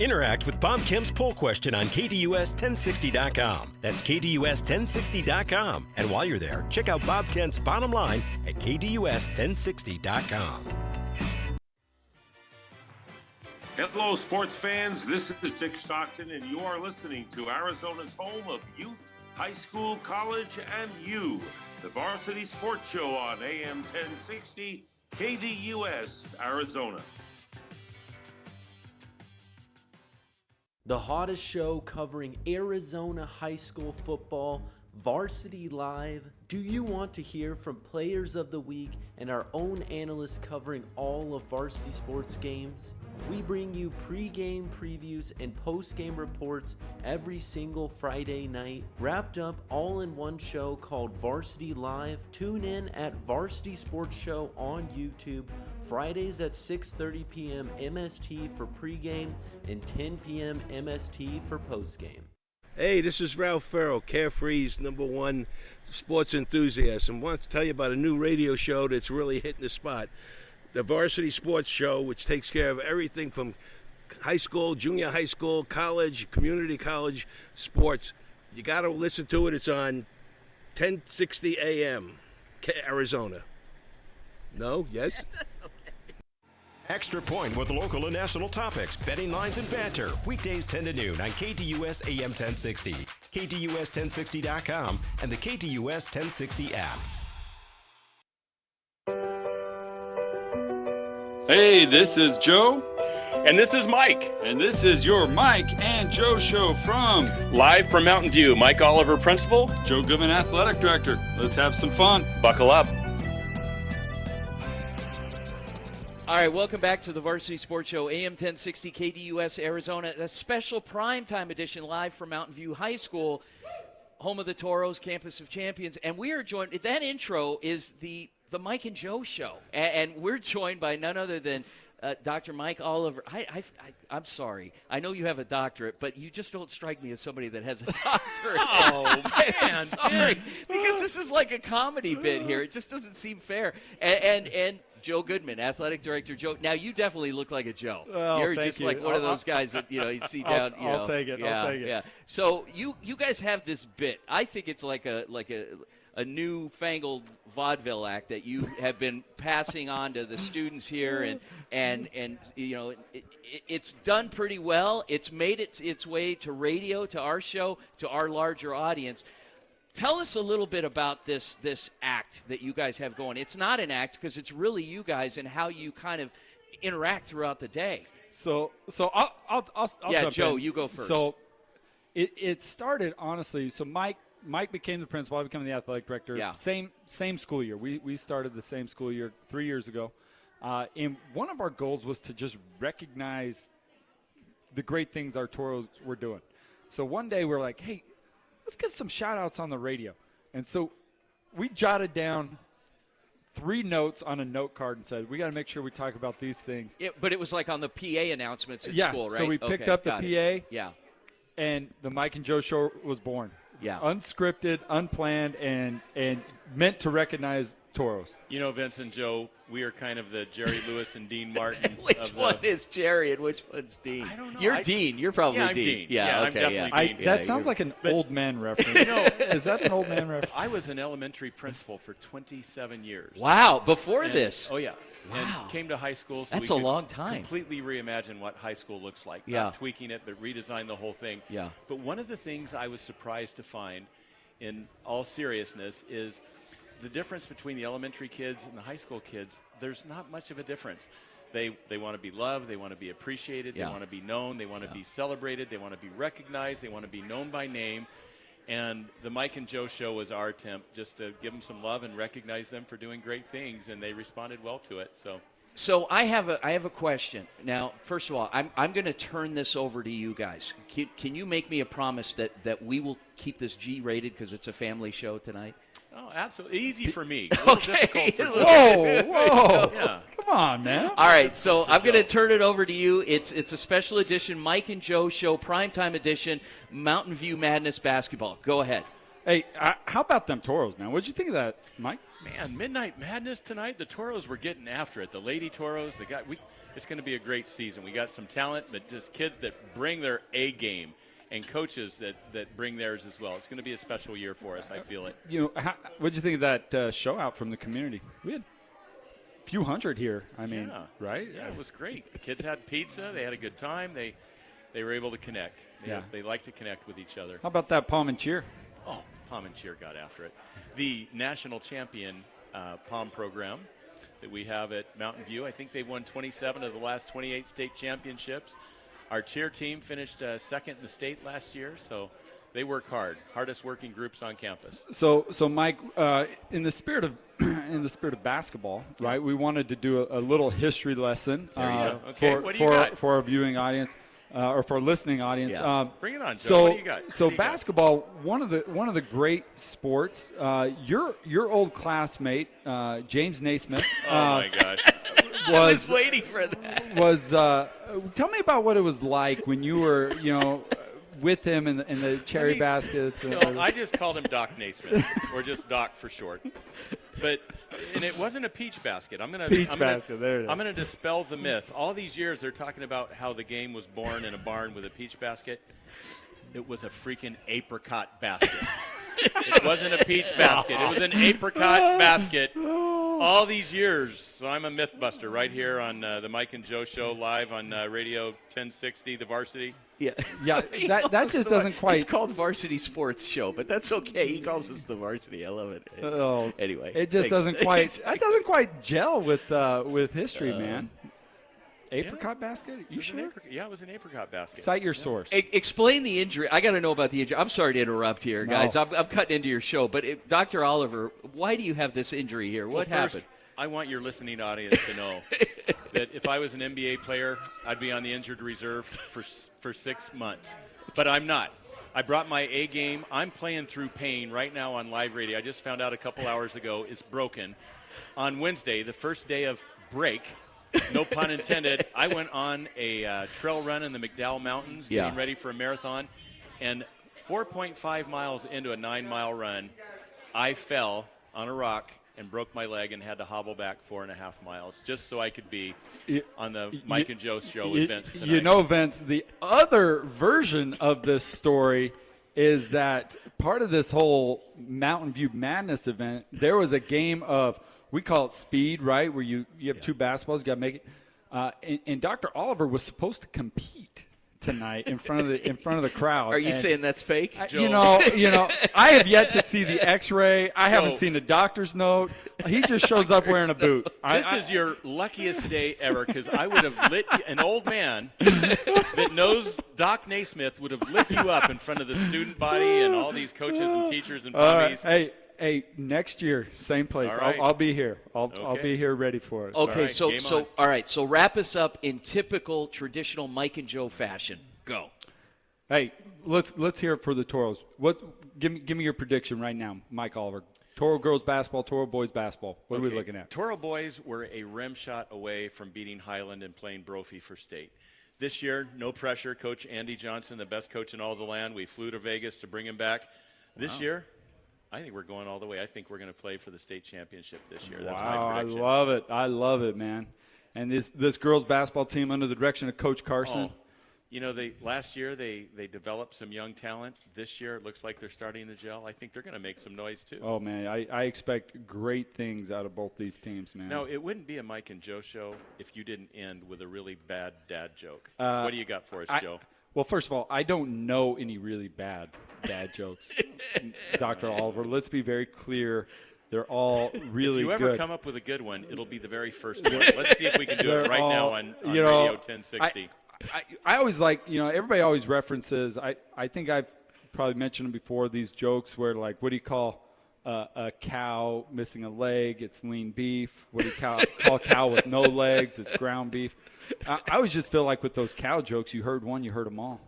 Speaker 1: Interact with Bob Kemp's poll question on KDUS1060.com. That's KDUS1060.com. And while you're there, check out Bob Kemp's bottom line at KDUS1060.com.
Speaker 2: Hello, sports fans. This is Dick Stockton, and you are listening to Arizona's home of youth, high school, college, and you, the Varsity Sports Show on AM 1060, KDUS, Arizona.
Speaker 22: The hottest show covering Arizona high school football, Varsity Live. Do you want to hear from players of the week and our own analysts covering all of varsity sports games? We bring you pre-game previews and post-game reports every single Friday night, wrapped up all in one show called Varsity Live. Tune in at Varsity Sports Show on YouTube, Fridays at 6:30 p.m. MST for pregame and 10 p.m. MST for postgame.
Speaker 17: Hey, this is Ralph Farrell, Carefree's #1 sports enthusiast, and want to tell you about a new radio show that's really hitting the spot. The Varsity Sports Show, which takes care of everything from high school, junior high school, college, community college sports. You got to listen to it. It's on 1060 AM, Arizona. No? Yes?
Speaker 1: That's okay. Extra Point with local and national topics, betting lines, and banter. Weekdays 10 to noon on KDUS AM 1060, KDUS1060.com, and the KDUS 1060 app.
Speaker 23: Hey, this is Joe.
Speaker 24: And this is Mike.
Speaker 23: And this is your Mike and Joe show from
Speaker 24: Live from Mountain View. Mike Oliver, Principal.
Speaker 23: Joe Goodman, Athletic Director. Let's have some fun.
Speaker 24: Buckle up.
Speaker 4: All right, welcome back to the Varsity Sports Show, AM 1060 KDUS Arizona, a special primetime edition live from Mountain View High School, home of the Toros, campus of champions. And we are joined, that intro is the Mike and Joe show. And we're joined by none other than Dr. Mike Oliver. I'm sorry. I know you have a doctorate, but you just don't strike me as somebody that has a doctorate.
Speaker 24: Oh, man.
Speaker 4: I'm sorry. Because this is like a comedy bit here. It just doesn't seem fair. And Joe Goodman, athletic director. Joe, now you definitely look like a Joe.
Speaker 25: Well,
Speaker 4: You're
Speaker 25: thank
Speaker 4: just
Speaker 25: you.
Speaker 4: like one of those guys that you'd see down.
Speaker 25: I'll take it.
Speaker 4: Yeah,
Speaker 25: I'll take it.
Speaker 4: Yeah. So you guys have this bit. I think it's like a newfangled vaudeville act that you have been passing on to the students here, and you know it's done pretty well. It's made its way to radio, to our show, to our larger audience. Tell us a little bit about this act that you guys have going. It's not an act because it's really you guys and how you kind of interact throughout the day.
Speaker 25: So I'll
Speaker 4: yeah,
Speaker 25: jump
Speaker 4: Joe,
Speaker 25: in.
Speaker 4: you go first.
Speaker 25: So it started honestly. So Mike became the principal. I became the athletic director.
Speaker 4: Yeah.
Speaker 25: Same school year. We started the same school year 3 years ago, and one of our goals was to just recognize the great things our Toros were doing. So one day we're like, hey, let's get some shout-outs on the radio. And so we jotted down 3 notes on a note card and said, we got to make sure we talk about these things.
Speaker 4: But it was like on the PA announcements at school, right?
Speaker 25: So we picked up the PA.
Speaker 4: Yeah.
Speaker 25: And the Mike and Joe show was born.
Speaker 4: Yeah.
Speaker 25: Unscripted, unplanned, and meant to recognize Toros.
Speaker 24: You know, Vince and Joe, we are kind of the Jerry Lewis and Dean Martin.
Speaker 4: Which one is Jerry and which one's Dean?
Speaker 24: I don't know.
Speaker 4: You're Dean. You're probably
Speaker 24: I'm
Speaker 4: Dean.
Speaker 24: Yeah,
Speaker 4: okay,
Speaker 24: I'm definitely Dean.
Speaker 25: That sounds like an old man reference.
Speaker 24: No.
Speaker 25: Is that an old man reference?
Speaker 24: I was an elementary principal for 27 years.
Speaker 4: Wow, before this?
Speaker 24: Oh, yeah.
Speaker 4: Wow.
Speaker 24: And came to high school. So
Speaker 4: That's
Speaker 24: we
Speaker 4: a
Speaker 24: could
Speaker 4: long time.
Speaker 24: Completely reimagine what high school looks like.
Speaker 4: Yeah.
Speaker 24: Not tweaking it, but redesign the whole thing.
Speaker 4: Yeah.
Speaker 24: But one of the things I was surprised to find, in all seriousness, is
Speaker 3: the difference between the elementary kids and the high school kids, there's not much of a difference. They want to be loved. They want to be appreciated.
Speaker 4: Yeah.
Speaker 3: They want to be known. They want to be celebrated. They want to be recognized. They want to be known by name. And the Mike and Joe show was our attempt just to give them some love and recognize them for doing great things, and they responded well to it.
Speaker 4: So I have a question. Now, first of all, I'm going to turn this over to you guys. Can you make me a promise that we will keep this G-rated because it's a family show tonight?
Speaker 3: Oh, absolutely. Easy for me.
Speaker 4: Okay.
Speaker 3: Difficult for
Speaker 4: Whoa.
Speaker 3: Yeah.
Speaker 12: Come on, man.
Speaker 4: All right, so I'm going to turn it over to you. It's a special edition Mike and Joe show, primetime edition, Mountain View Madness basketball. Go ahead.
Speaker 25: Hey, how about them Toros, man? What'd you think of that, Mike?
Speaker 3: Man, Midnight Madness tonight. The Toros were getting after it. The Lady Toros, it's going to be a great season. We got some talent, but just kids that bring their A game, and coaches that bring theirs as well. It's going to be a special year for us. I feel it.
Speaker 25: What'd you think of that show out from the community? We had a few hundred here. Right?
Speaker 3: Yeah, it was great. The kids had pizza. They had a good time. They were able to connect. They like to connect with each other.
Speaker 25: How about that Palm and Cheer?
Speaker 3: Oh, Palm and Cheer got after it. The national champion Palm program that we have at Mountain View, I think they've won 27 of the last 28 state championships. Our cheer team finished second in the state last year, so they work hard. Hardest working groups on campus.
Speaker 25: So Mike, in the spirit of basketball, right? We wanted to do a little history lesson for our viewing audience. Or for a listening audience.
Speaker 3: Yeah. Bring it on, Joe. What do you got?
Speaker 25: So basketball, one of the great sports. Your old classmate, James Naismith.
Speaker 3: Oh my gosh!
Speaker 4: I was waiting for that.
Speaker 25: Tell me about what it was like when you were, with him in the cherry baskets.
Speaker 3: I just called him Doc Naismith, or just Doc for short. And it wasn't a peach basket. I'm gonna dispel the myth. All these years they're talking about how the game was born in a barn with a peach basket. It was a freaking apricot basket. It wasn't a peach basket. It was an apricot basket. All these years. So I'm a myth buster right here on the Mike and Joe show live on Radio 1060, the Varsity.
Speaker 25: Yeah, that just doesn't quite.
Speaker 4: It's called Varsity Sports Show, but that's okay. He calls us the Varsity. I love it. Anyway,
Speaker 25: it just doesn't quite. That doesn't quite gel with history, man. Apricot basket? You sure?
Speaker 3: It was an apricot basket.
Speaker 25: Cite your source.
Speaker 4: Explain the injury. I got to know about the injury. I'm sorry to interrupt here, guys. I'm cutting into your show, but Dr. Oliver, why do you have this injury here? What happened?
Speaker 3: I want your listening audience to know that if I was an NBA player, I'd be on the injured reserve for 6 months. But I'm not. I brought my A game. I'm playing through pain right now on live radio. I just found out a couple hours ago it's broken. On Wednesday, the first day of break, no pun intended, I went on a trail run in the McDowell Mountains, getting ready for a marathon. And 4.5 miles into a 9-mile run, I fell on a rock and broke my leg and had to hobble back 4.5 miles just so I could be on the Mike and Joe show with Vince tonight.
Speaker 25: Vince, the other version of this story is that part of this whole Mountain View Madness event, there was a game of, we call it speed, right, where you have two basketballs, you got to make it. And Dr. Oliver was supposed to compete tonight in front of the crowd.
Speaker 4: Are you saying that's fake?
Speaker 25: You know, I have yet to see the X-ray. I haven't seen a doctor's note. He just shows up wearing a boot.
Speaker 3: This is your luckiest day ever, because I would have lit an old man that knows Doc Naismith would have lit you up in front of the student body and all these coaches and teachers and puppies.
Speaker 25: Hey, next year, same place.
Speaker 3: All right.
Speaker 25: I'll be here. I'll be here ready for us.
Speaker 4: Okay, all right, so wrap us up in typical traditional Mike and Joe fashion. Go.
Speaker 25: Hey, let's hear it for the Toros. Give me your prediction right now, Mike Oliver. Toro girls basketball, Toro boys basketball. What are we looking at?
Speaker 3: Toro boys were a rim shot away from beating Highland and playing Brophy for state. This year, no pressure. Coach Andy Johnson, the best coach in all the land. We flew to Vegas to bring him back. This year, I think we're going all the way. I think we're going to play for the state championship this year. That's my prediction.
Speaker 25: I love it, man. And this girls basketball team under the direction of Coach Carson.
Speaker 3: Last year they developed some young talent. This year it looks like they're starting to gel. I think they're going to make some noise too.
Speaker 25: Oh man, I expect great things out of both these teams, man.
Speaker 3: No, it wouldn't be a Mike and Joe show if you didn't end with a really bad dad joke. What do you got for us, Joe?
Speaker 25: Well, first of all, I don't know any really bad dad jokes, Dr. Oliver. Let's be very clear They're all really
Speaker 3: If you ever
Speaker 25: good.
Speaker 3: come up with a good one, it'll be the very first one. Let's see if we can do it right now on
Speaker 25: you know,
Speaker 3: Radio 1060.
Speaker 25: I always like, everybody always references, I think I've probably mentioned them before, these jokes where, like, what do you call a cow missing a leg? It's lean beef. What do you call a cow with no legs? It's ground beef. I always just feel like with those cow jokes, you heard one, you heard them all.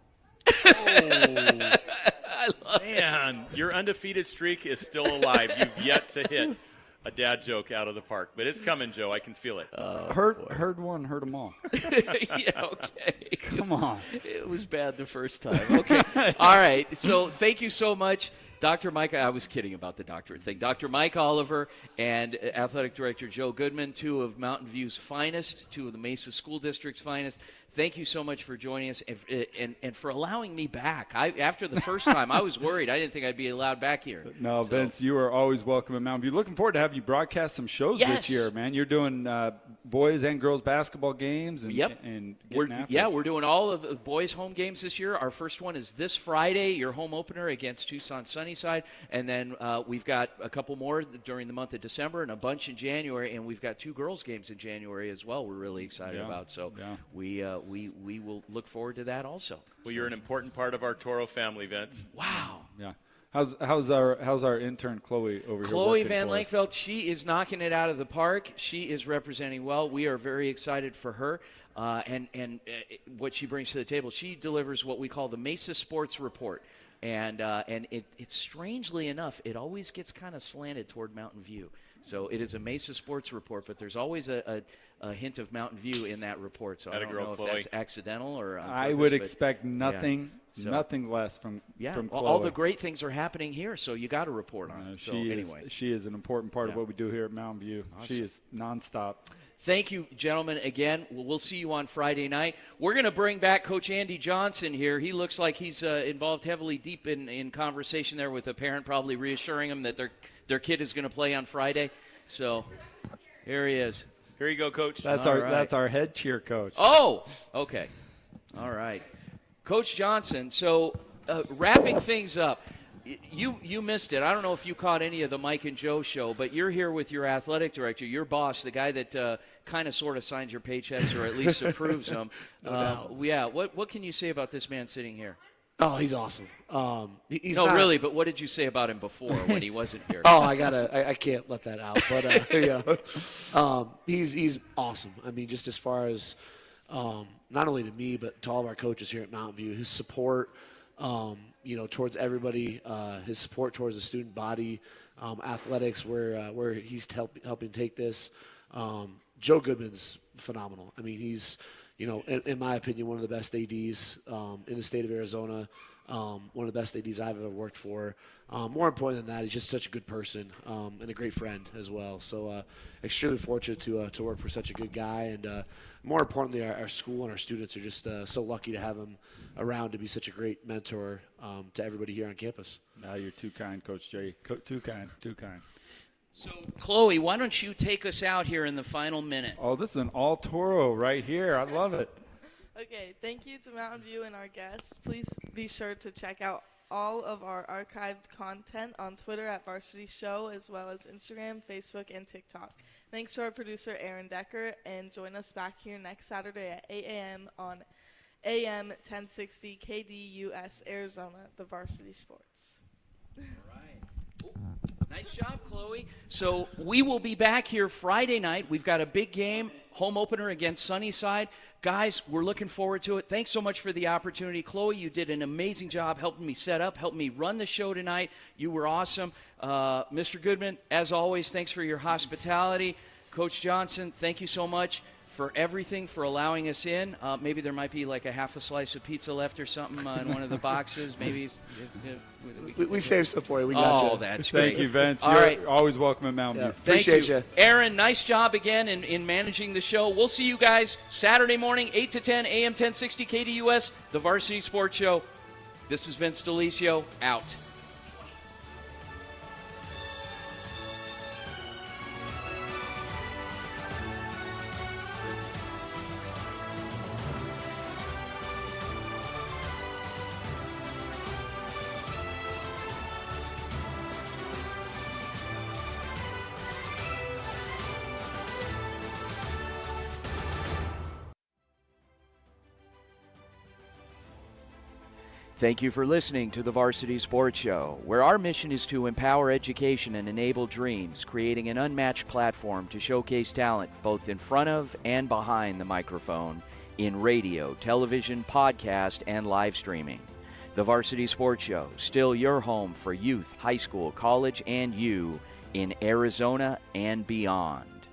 Speaker 3: Man, your undefeated streak is still alive. You've yet to hit a dad joke out of the park. But it's coming, Joe. I can feel it.
Speaker 25: Heard one, heard them all.
Speaker 4: Yeah, okay.
Speaker 25: Come on.
Speaker 4: It was bad the first time. Okay. All right. So thank you so much, Dr. Mike. I was kidding about the doctorate thing. Dr. Mike Oliver and Athletic Director Joe Goodman, two of Mountain View's finest, two of the Mesa School District's finest. Thank you so much for joining us and for allowing me back. After the first time, I was worried. I didn't think I'd be allowed back here.
Speaker 25: No, Vince, you are always welcome in Mountain View. Looking forward to having you broadcast some shows this year, man. You're doing boys and girls basketball games. And, and
Speaker 4: we're doing all of the boys' home games this year. Our first one is this Friday, your home opener against Tucson Sunnyside. And then we've got a couple more during the month of December and a bunch in January. And we've got 2 girls' games in January as well we're really excited about. So we will look forward to that also.
Speaker 3: Well, you're an important part of our Toro family, Vince.
Speaker 4: Wow.
Speaker 25: Yeah. How's our intern Chloe over
Speaker 4: Chloe
Speaker 25: here?
Speaker 4: Van Lankveld, she is knocking it out of the park. She is representing well. We are very excited for her and what she brings to the table. She delivers what we call the Mesa Sports Report. And it's strangely enough, it always gets kind of slanted toward Mountain View. So it is a Mesa Sports Report, but there's always a hint of Mountain View in that report. So I don't know if that's accidental or on purpose,
Speaker 25: I would expect nothing,
Speaker 4: So,
Speaker 25: nothing less from Chloe.
Speaker 4: All the great things are happening here, so you got to report on it. So
Speaker 25: she is an important part of what we do here at Mountain View. Awesome. She is nonstop.
Speaker 4: Thank you, gentlemen, again. We'll see you on Friday night. We're going to bring back Coach Andy Johnson here. He looks like he's involved heavily deep in conversation there with a parent, probably reassuring him that their kid is going to play on Friday. So here he is.
Speaker 3: Here you go, Coach.
Speaker 25: That's our head cheer coach.
Speaker 4: Oh, okay. All right. Coach Johnson, so wrapping things up, you missed it. I don't know if you caught any of the Mike and Joe show, but you're here with your athletic director, your boss, the guy that kind of sort of signs your paychecks or at least approves them.
Speaker 6: No doubt.
Speaker 4: Yeah. What can you say about this man sitting here?
Speaker 6: Oh, he's awesome. He's
Speaker 4: no,
Speaker 6: not,
Speaker 4: really, but what did you say about him before when he wasn't here?
Speaker 6: Oh, I can't let that out. But he's awesome. I mean, just as far as not only to me, but to all of our coaches here at Mountain View, his support, towards everybody, his support towards the student body, athletics, where he's helping take this. Joe Goodman's phenomenal. I mean, he's, in my opinion, one of the best ADs in the state of Arizona, one of the best ADs I've ever worked for. More important than that, he's just such a good person and a great friend as well. So extremely fortunate to work for such a good guy. And more importantly, our school and our students are just so lucky to have him around to be such a great mentor to everybody here on campus.
Speaker 25: You're too kind, Coach Jay. Too kind.
Speaker 4: So, Chloe, why don't you take us out here in the final minute?
Speaker 25: Oh, this is an all Toro right here. I love it.
Speaker 5: Okay, thank you to Mountain View and our guests. Please be sure to check out all of our archived content on Twitter at Varsity Show, as well as Instagram, Facebook, and TikTok. Thanks to our producer, Aaron Decker, and join us back here next Saturday at 8 a.m. on AM 1060 KDUS Arizona, the Varsity Sports.
Speaker 4: Nice job, Chloe. So we will be back here Friday night. We've got a big game, home opener against Sunnyside. Guys, we're looking forward to it. Thanks so much for the opportunity. Chloe, you did an amazing job helping me set up, helping me run the show tonight. You were awesome. Mr. Goodman, as always, thanks for your hospitality. Coach Johnson, thank you so much for everything, for allowing us in. Maybe there might be like a half a slice of pizza left or something in one of the boxes. Maybe
Speaker 6: we saved some for you. We got you.
Speaker 4: Oh, that's great.
Speaker 25: Thank you, Vince.
Speaker 4: All
Speaker 25: You're
Speaker 4: right.
Speaker 25: always welcome in Mountain View.
Speaker 6: Appreciate you.
Speaker 4: Aaron, nice job again in managing the show. We'll see you guys Saturday morning, 8 to 10, AM 1060 KDUS, the Varsity Sports Show. This is Vince Delicio, out. Thank you for listening to the Varsity Sports Show, where our mission is to empower education and enable dreams, creating an unmatched platform to showcase talent both in front of and behind the microphone in radio, television, podcast, and live streaming. The Varsity Sports Show, still your home for youth, high school, college, and you in Arizona and beyond.